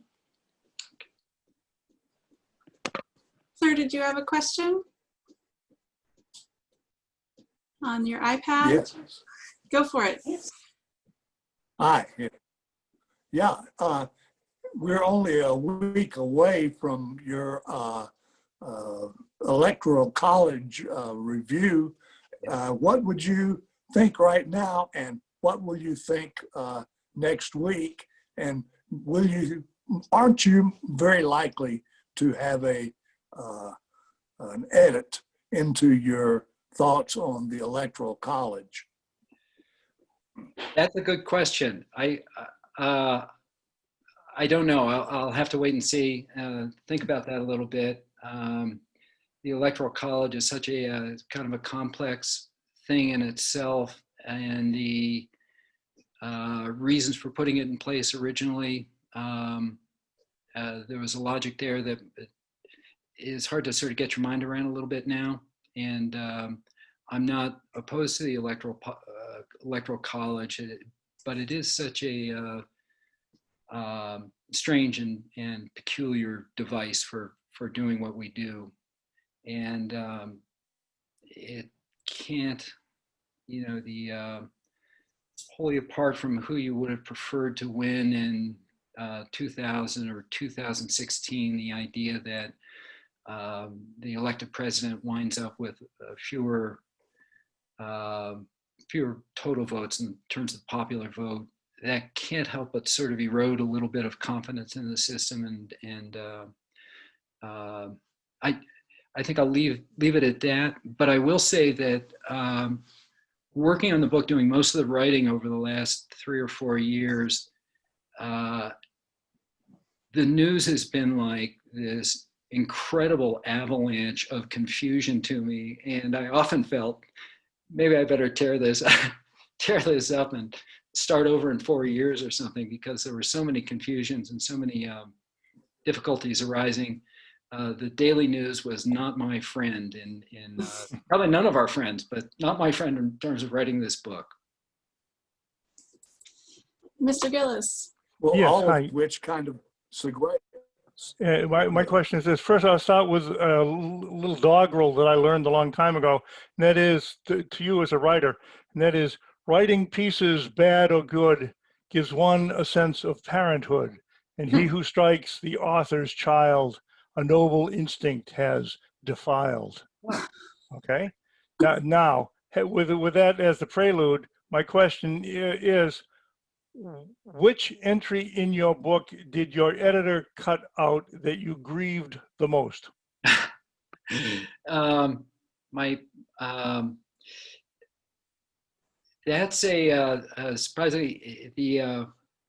Sir, did you have a question on your iPad? Yes. Go for it. Hi. Yeah, we're only a week away from your electoral college review. What would you think right now, and what will you think next week? And aren't you very likely to have an edit into your thoughts on the Electoral College? That's a good question. I don't know. I'll have to wait and see. Think about that a little bit. The Electoral College is such a kind of a complex thing in itself, and the reasons for putting it in place originally, there was a logic there that is hard to sort of get your mind around a little bit now. And I'm not opposed to the Electoral College, but it is such a strange and peculiar device for doing what we do. And it can't, wholly apart from who you would have preferred to win in 2000 or 2016, the idea that the elected president winds up with fewer total votes in terms of the popular vote, that can't help but sort of erode a little bit of confidence in the system. And I think I'll leave it at that. But I will say that working on the book, doing most of the writing over the last 3 or 4 years, the news has been like this incredible avalanche of confusion to me. And I often felt, maybe I better tear this up and start over in 4 years or something, because there were so many confusions and so many difficulties arising. The daily news was not my friend, and probably none of our friends, but not my friend in terms of writing this book. Mr. Gillis. Well, Yes, all hi. of which kind of segue. My question is this. First, I'll start with a little doggerel that I learned a long time ago, and that is to you as a writer, and that is, writing pieces, bad or good, gives one a sense of parenthood, and he who strikes the author's child, a noble instinct has defiled. Okay? Now, with that as the prelude, my question is, which entry in your book did your editor cut out that you grieved the most? That's surprisingly,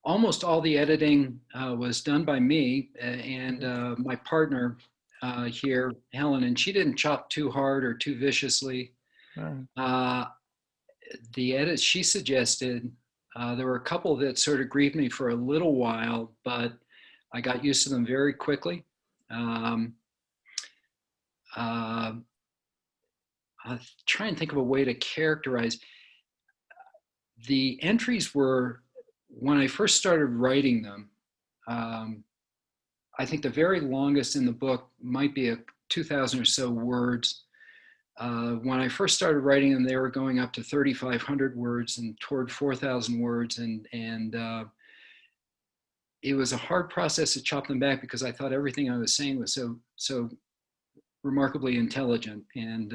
almost all the editing was done by me and my partner here, Helen, and she didn't chop too hard or too viciously. The edits she suggested, there were a couple that sort of grieved me for a little while, but I got used to them very quickly. I'll try and think of a way to characterize. The entries were, when I first started writing them, I think the very longest in the book might be 2,000 or so words. When I first started writing them, they were going up to 3,500 words and toward 4,000 words. And it was a hard process to chop them back, because I thought everything I was saying was so remarkably intelligent and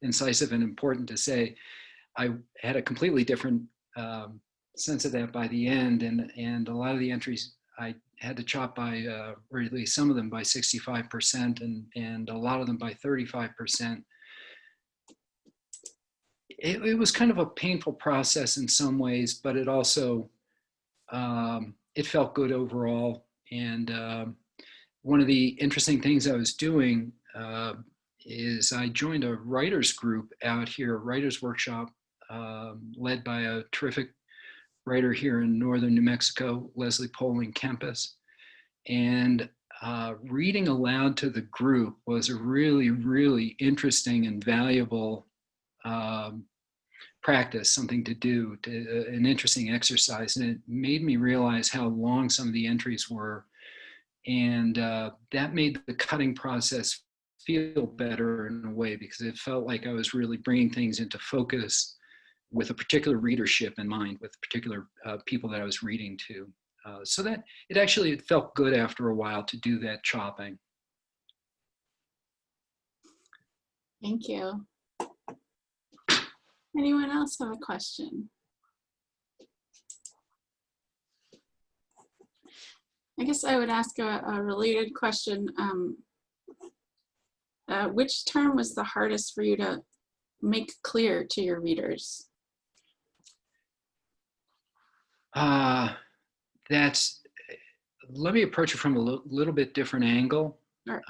incisive and important to say. I had a completely different sense of that by the end, and a lot of the entries I had to chop by, or at least some of them by 65%, and a lot of them by 35%. It was kind of a painful process in some ways, but it also, it felt good overall. And one of the interesting things I was doing is I joined a writers group out here, a writers workshop, led by a terrific writer here in northern New Mexico, Leslie Poling Kempis. And reading aloud to the group was a really, really interesting and valuable practice, something to do, an interesting exercise. And it made me realize how long some of the entries were. And that made the cutting process feel better in a way, because it felt like I was really bringing things into focus with a particular readership in mind, with particular people that I was reading to. So that it felt good after a while to do that chopping. Thank you. Anyone else have a question? I guess I would ask a related question. Which term was the hardest for you to make clear to your readers? Let me approach it from a little bit different angle. Sure.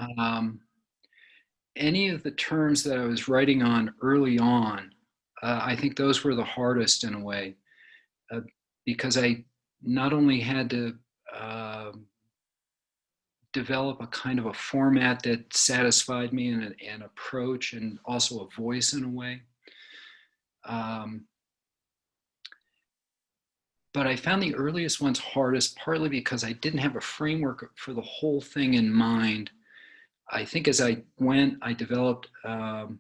Any of the terms that I was writing on early on, I think those were the hardest in a way, because I not only had to develop a kind of a format that satisfied me and an approach and also a voice in a way. But I found the earliest ones hardest, partly because I didn't have a framework for the whole thing in mind. I think as I went, I developed, well,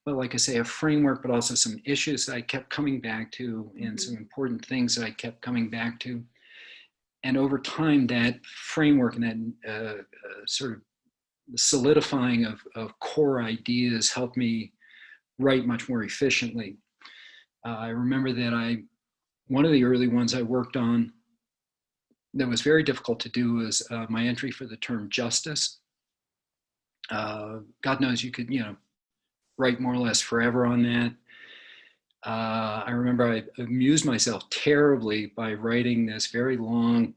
like I say, a framework, but also some issues that I kept coming back to and some important things that I kept coming back to. And over time, that framework and that sort of solidifying of core ideas helped me write much more efficiently. I remember that one of the early ones I worked on that was very difficult to do was my entry for the term justice. God knows you could, write more or less forever on that. I remember I amused myself terribly by writing this very long,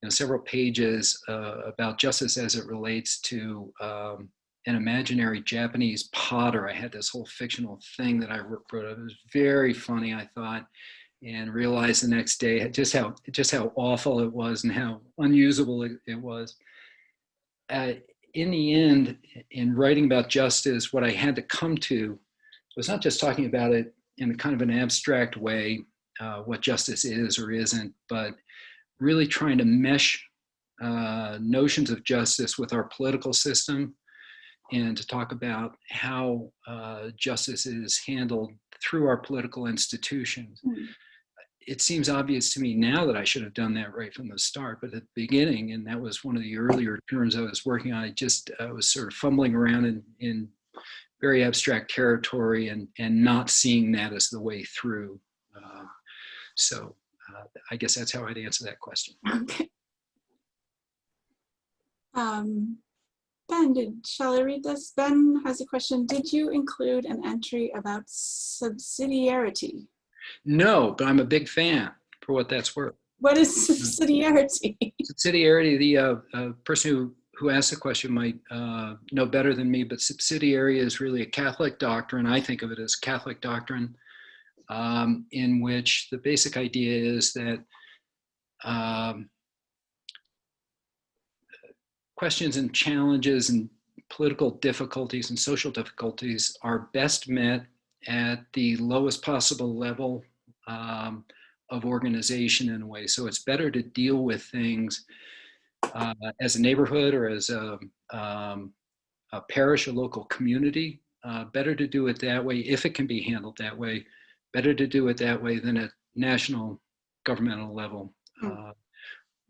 several pages about justice as it relates to an imaginary Japanese potter. I had this whole fictional thing that I wrote. It was very funny, I thought, and realized the next day just how awful it was and how unusable it was. In the end, in writing about justice, what I had to come to was not just talking about it in a kind of an abstract way, what justice is or isn't, but really trying to mesh notions of justice with our political system, and to talk about how justice is handled through our political institutions. It seems obvious to me now that I should have done that right from the start, but at the beginning, and that was one of the earlier terms I was working on, I was sort of fumbling around in very abstract territory and not seeing that as the way through. So I guess that's how I'd answer that question. Okay. Ben, shall I read this? Ben has a question. Did you include an entry about subsidiarity? No, but I'm a big fan, for what that's worth. What is subsidiarity? Subsidiarity, the person who asked the question might know better than me, but subsidiary is really a Catholic doctrine. I think of it as Catholic doctrine, in which the basic idea is that questions and challenges and political difficulties and social difficulties are best met at the lowest possible level of organization in a way. So it's better to deal with things as a neighborhood or as a parish, a local community. Better to do it that way if it can be handled that way. Better to do it that way than at national governmental level.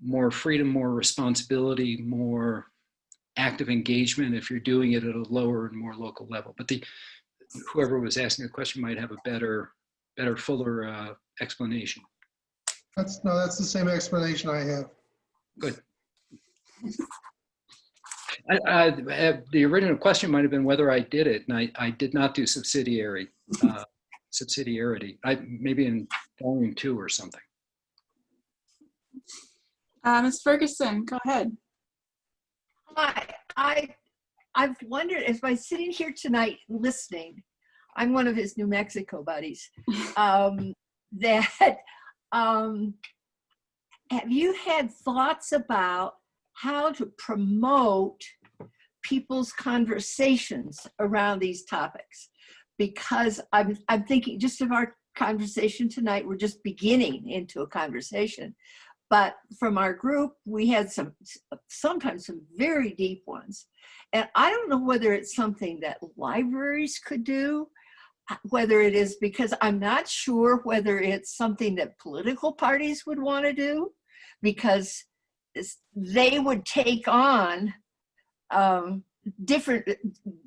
More freedom, more responsibility, more active engagement if you're doing it at a lower and more local level. But whoever was asking the question might have a better, fuller explanation. That's the same explanation I have. Good. The original question might have been whether I did it, and I did not do subsidiarity. Maybe in volume 2 or something. Ms. Ferguson, go ahead. Hi, I've wondered, as I'm sitting here tonight listening, I'm one of his New Mexico buddies, have you had thoughts about how to promote people's conversations around these topics? Because I'm thinking just of our conversation tonight, we're just beginning into a conversation. But from our group, we had sometimes some very deep ones. And I don't know whether it's something that libraries could do, whether it is, because I'm not sure whether it's something that political parties would want to do, because they would take on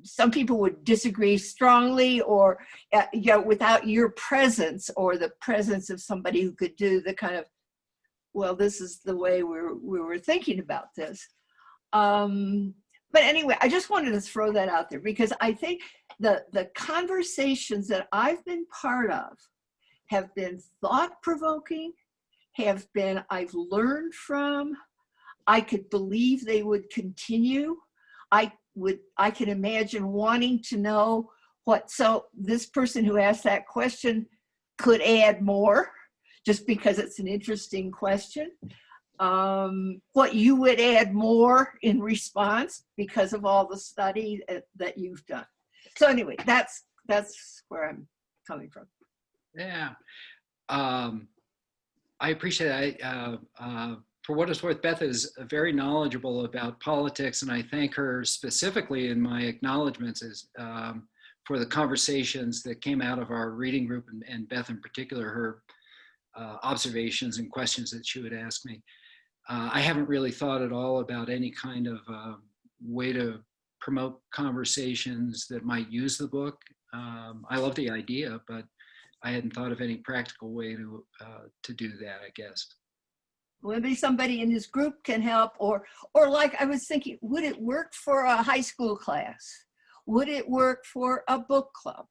some people would disagree strongly, or without your presence or the presence of somebody who could do the kind of well, this is the way we were thinking about this. But anyway, I just wanted to throw that out there because I think the conversations that I've been part of have been thought-provoking, I've learned from, I could believe they would continue. I can imagine wanting to know so this person who asked that question could add more just because it's an interesting question. What you would add more in response because of all the study that you've done. So anyway, that's where I'm coming from. Yeah, I appreciate that. For what it's worth, Beth is very knowledgeable about politics, and I thank her specifically in my acknowledgments for the conversations that came out of our reading group, and Beth in particular, her observations and questions that she would ask me. I haven't really thought at all about any kind of way to promote conversations that might use the book. I love the idea, but I hadn't thought of any practical way to do that, I guess. Well, maybe somebody in this group can help, or like I was thinking, would it work for a high school class? Would it work for a book club?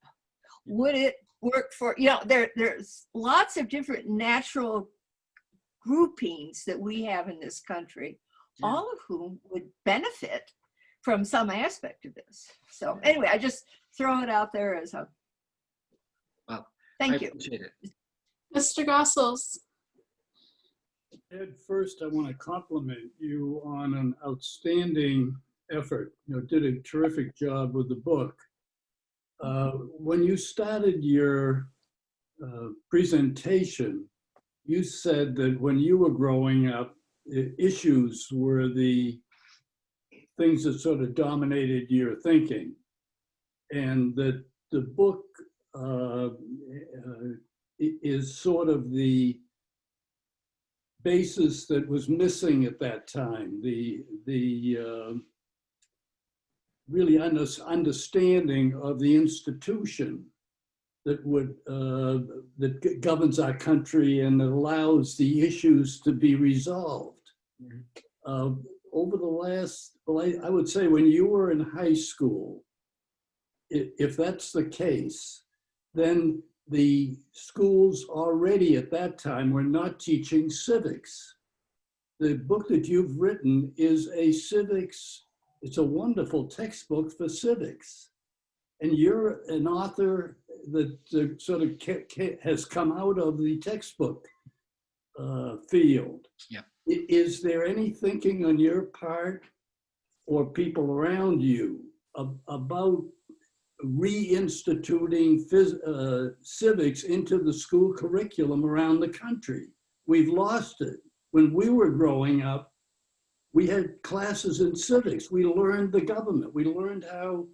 Would it work for, there's lots of different natural groupings that we have in this country, all of whom would benefit from some aspect of this. So anyway, I just throw it out there as a, well, thank you. Appreciate it. Mr. Gossels. Ed, first, I want to compliment you on an outstanding effort. Did a terrific job with the book. When you started your presentation, you said that when you were growing up, issues were the things that sort of dominated your thinking, and that the book is sort of the basis that was missing at that time, the really understanding of the institution that that governs our country and that allows the issues to be resolved. Over the last, I would say when you were in high school, if that's the case, then the schools already at that time were not teaching civics. The book that you've written is a civics, it's a wonderful textbook for civics. And you're an author that sort of has come out of the textbook field. Yeah. Is there any thinking on your part or people around you about reinstituting civics into the school curriculum around the country? We've lost it. When we were growing up, we had classes in civics. We learned the government. We learned how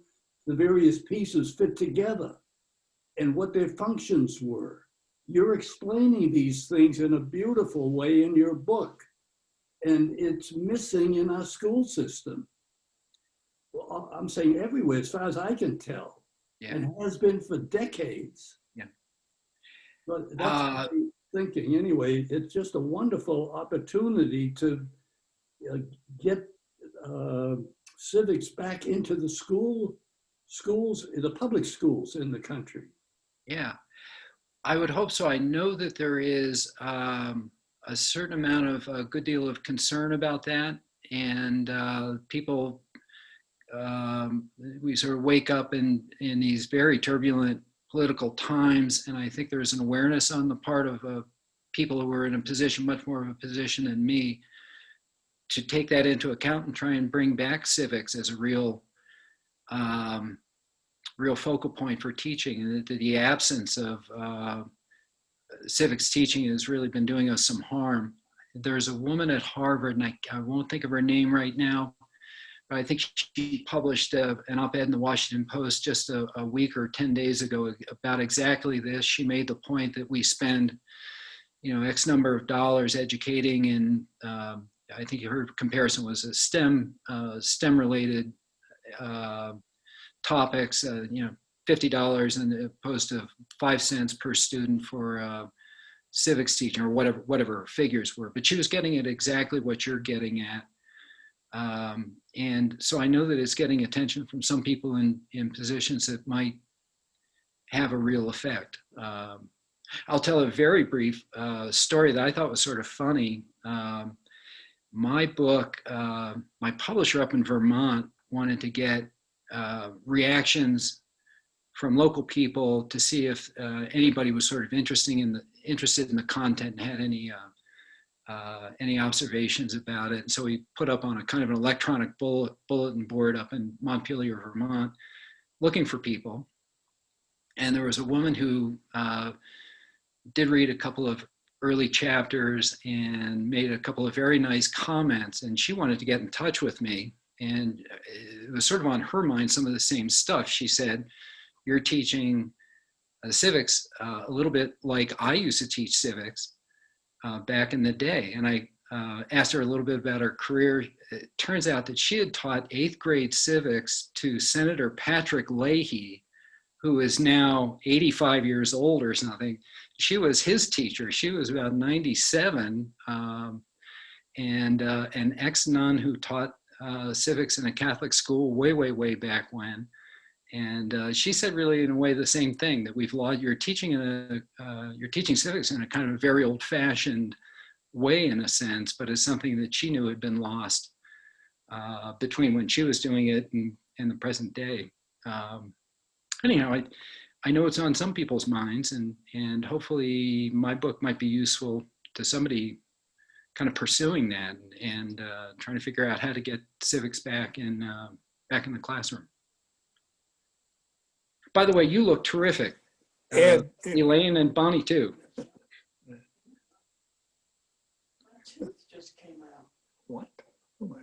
the various pieces fit together and what their functions were. You're explaining these things in a beautiful way in your book, and it's missing in our school system. Well, I'm saying everywhere, as far as I can tell, and has been for decades. Yeah. But that's my thinking. Anyway, it's just a wonderful opportunity to get civics back into the schools, the public schools in the country. Yeah, I would hope so. I know that there is a certain amount of, a good deal of concern about that, and people, we sort of wake up in these very turbulent political times, and I think there's an awareness on the part of people who are in a position, much more of a position than me, to take that into account and try and bring back civics as a real focal point for teaching, and that the absence of civics teaching has really been doing us some harm. There's a woman at Harvard, and I won't think of her name right now, but I think she published an op-ed in the Washington Post just a week or 10 days ago about exactly this. She made the point that we spend, X number of dollars educating in, I think her comparison was a STEM-related topics, $50 as opposed to 5 cents per student for civics teaching or whatever her figures were, but she was getting at exactly what you're getting at. And so I know that it's getting attention from some people in positions that might have a real effect. I'll tell a very brief story that I thought was sort of funny. My book, my publisher up in Vermont wanted to get reactions from local people to see if anybody was sort of interested in the content and had any observations about it. And so we put up on a kind of an electronic bulletin board up in Montpelier, Vermont, looking for people. And there was a woman who did read a couple of early chapters and made a couple of very nice comments, and she wanted to get in touch with me. And it was sort of on her mind some of the same stuff. She said, "You're teaching civics a little bit like I used to teach civics back in the day." And I asked her a little bit about her career. It turns out that she had taught 8th grade civics to Senator Patrick Leahy, who is now 85 years old or something. She was his teacher. She was about 97, and an ex-nun who taught civics in a Catholic school way back when. And she said really in a way the same thing, that you're teaching civics in a kind of very old-fashioned way in a sense, but it's something that she knew had been lost between when she was doing it and the present day. Anyhow, I know it's on some people's minds, and hopefully my book might be useful to somebody kind of pursuing that and trying to figure out how to get civics back in the classroom. By the way, you look terrific. Elaine and Bonnie too. Just came out. What? Oh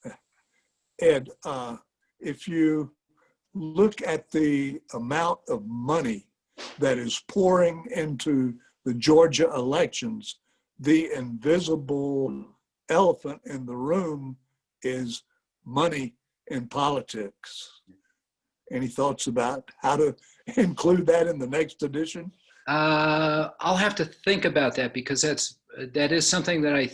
my. Ed, if you look at the amount of money that is pouring into the Georgia elections, the invisible elephant in the room is money in politics. Any thoughts about how to include that in the next edition? I'll have to think about that, because that is something that I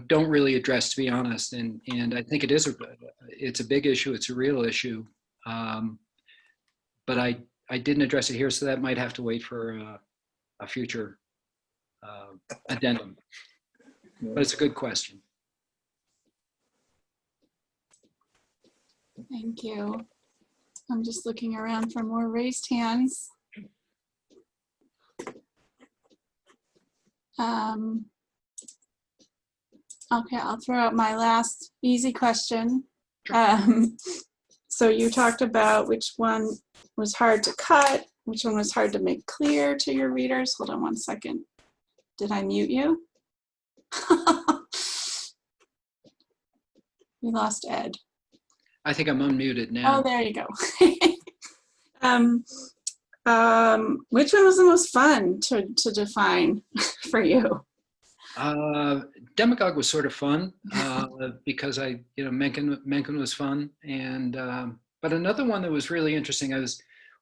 don't really address, to be honest, and I think it's a big issue. It's a real issue, but I didn't address it here, so that might have to wait for a future addendum. But it's a good question. Thank you. I'm just looking around for more raised hands. Okay, I'll throw out my last easy question. So you talked about which one was hard to cut, which one was hard to make clear to your readers. Hold on one second. Did I mute you? We lost Ed. I think I'm unmuted now. Oh, there you go. Which one was the most fun to define for you? Demagogue was sort of fun because Mencken was fun, and but another one that was really interesting.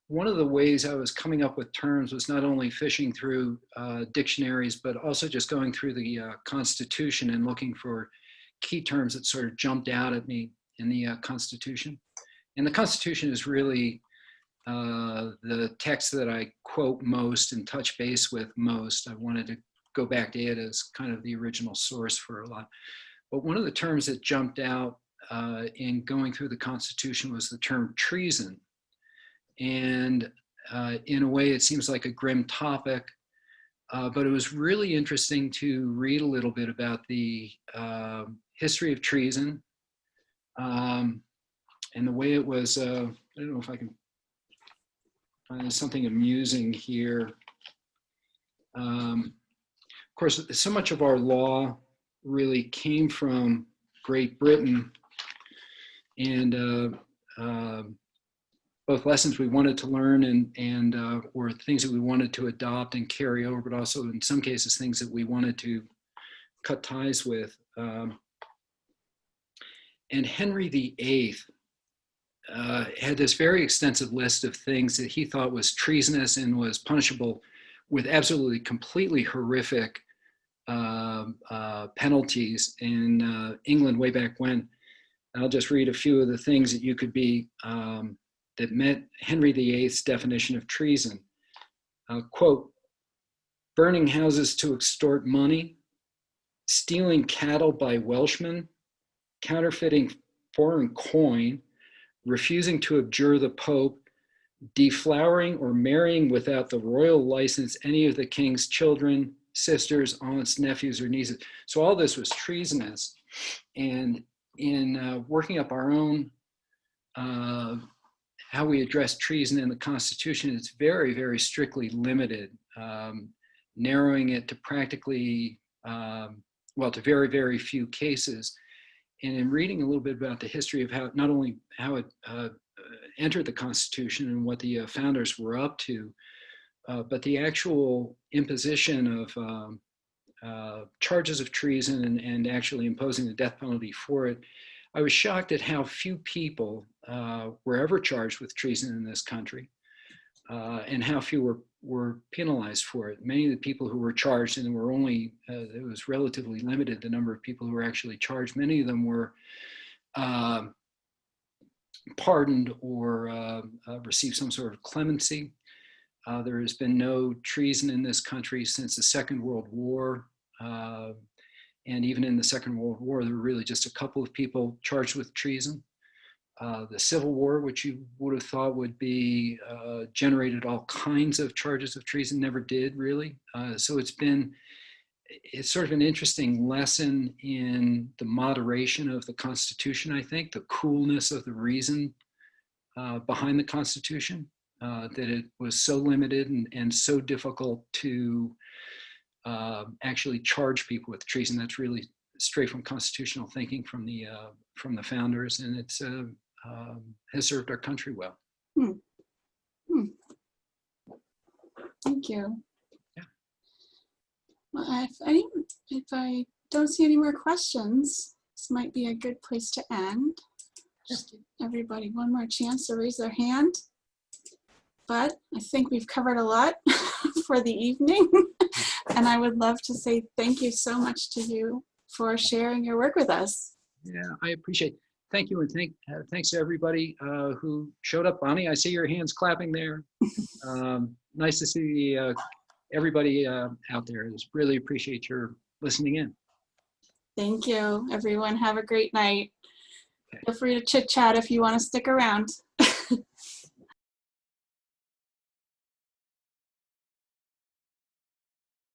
One of the ways I was coming up with terms was not only fishing through dictionaries, but also just going through the Constitution and looking for key terms that sort of jumped out at me in the Constitution. And the Constitution is really the text that I quote most and touch base with most. I wanted to go back to it as kind of the original source for a lot. But one of the terms that jumped out in going through the Constitution was the term treason. And in a way, it seems like a grim topic, but it was really interesting to read a little bit about the history of treason and the way it was, I don't know if I can find something amusing here. Of course, so much of our law really came from Great Britain, and both lessons we wanted to learn and or things that we wanted to adopt and carry over, but also in some cases things that we wanted to cut ties with. And Henry VIII had this very extensive list of things that he thought was treasonous and was punishable with absolutely completely horrific penalties in England way back when. I'll just read a few of the things that you could be, that met Henry VIII's definition of treason. Quote, burning houses to extort money, stealing cattle by Welshmen, counterfeiting foreign coin, refusing to abjure the Pope, deflowering or marrying without the royal license any of the king's children, sisters, aunts, nephews, or nieces. So all this was treasonous. And in working up our own, how we address treason in the Constitution, it's very, very strictly limited, narrowing it to practically, well, to very, very few cases. And in reading a little bit about the history of how, not only how it entered the Constitution and what the founders were up to, but the actual imposition of charges of treason and actually imposing the death penalty for it, I was shocked at how few people were ever charged with treason in this country, and how few were penalized for it. Many of the people who were charged, and there were only, it was relatively limited, the number of people who were actually charged, many of them were pardoned or received some sort of clemency. There has been no treason in this country since the Second World War. And even in the Second World War, there were really just a couple of people charged with treason. The Civil War, which you would have thought would be generated all kinds of charges of treason, never did really. So it's sort of an interesting lesson in the moderation of the Constitution, I think, the coolness of the reason behind the Constitution, that it was so limited and so difficult to actually charge people with treason. That's really straight from constitutional thinking from the founders, and it's has served our country well. Thank you. Yeah. Well, if I don't see any more questions, this might be a good place to end. Just give everybody one more chance to raise their hand. But I think we've covered a lot for the evening. And I would love to say thank you so much to you for sharing your work with us. Yeah, I appreciate it. Thank you, and thanks to everybody who showed up. Bonnie, I see your hands clapping there. Nice to see everybody out there. I just really appreciate your listening in. Thank you, everyone. Have a great night. Okay. Feel free to chit chat if you want to stick around.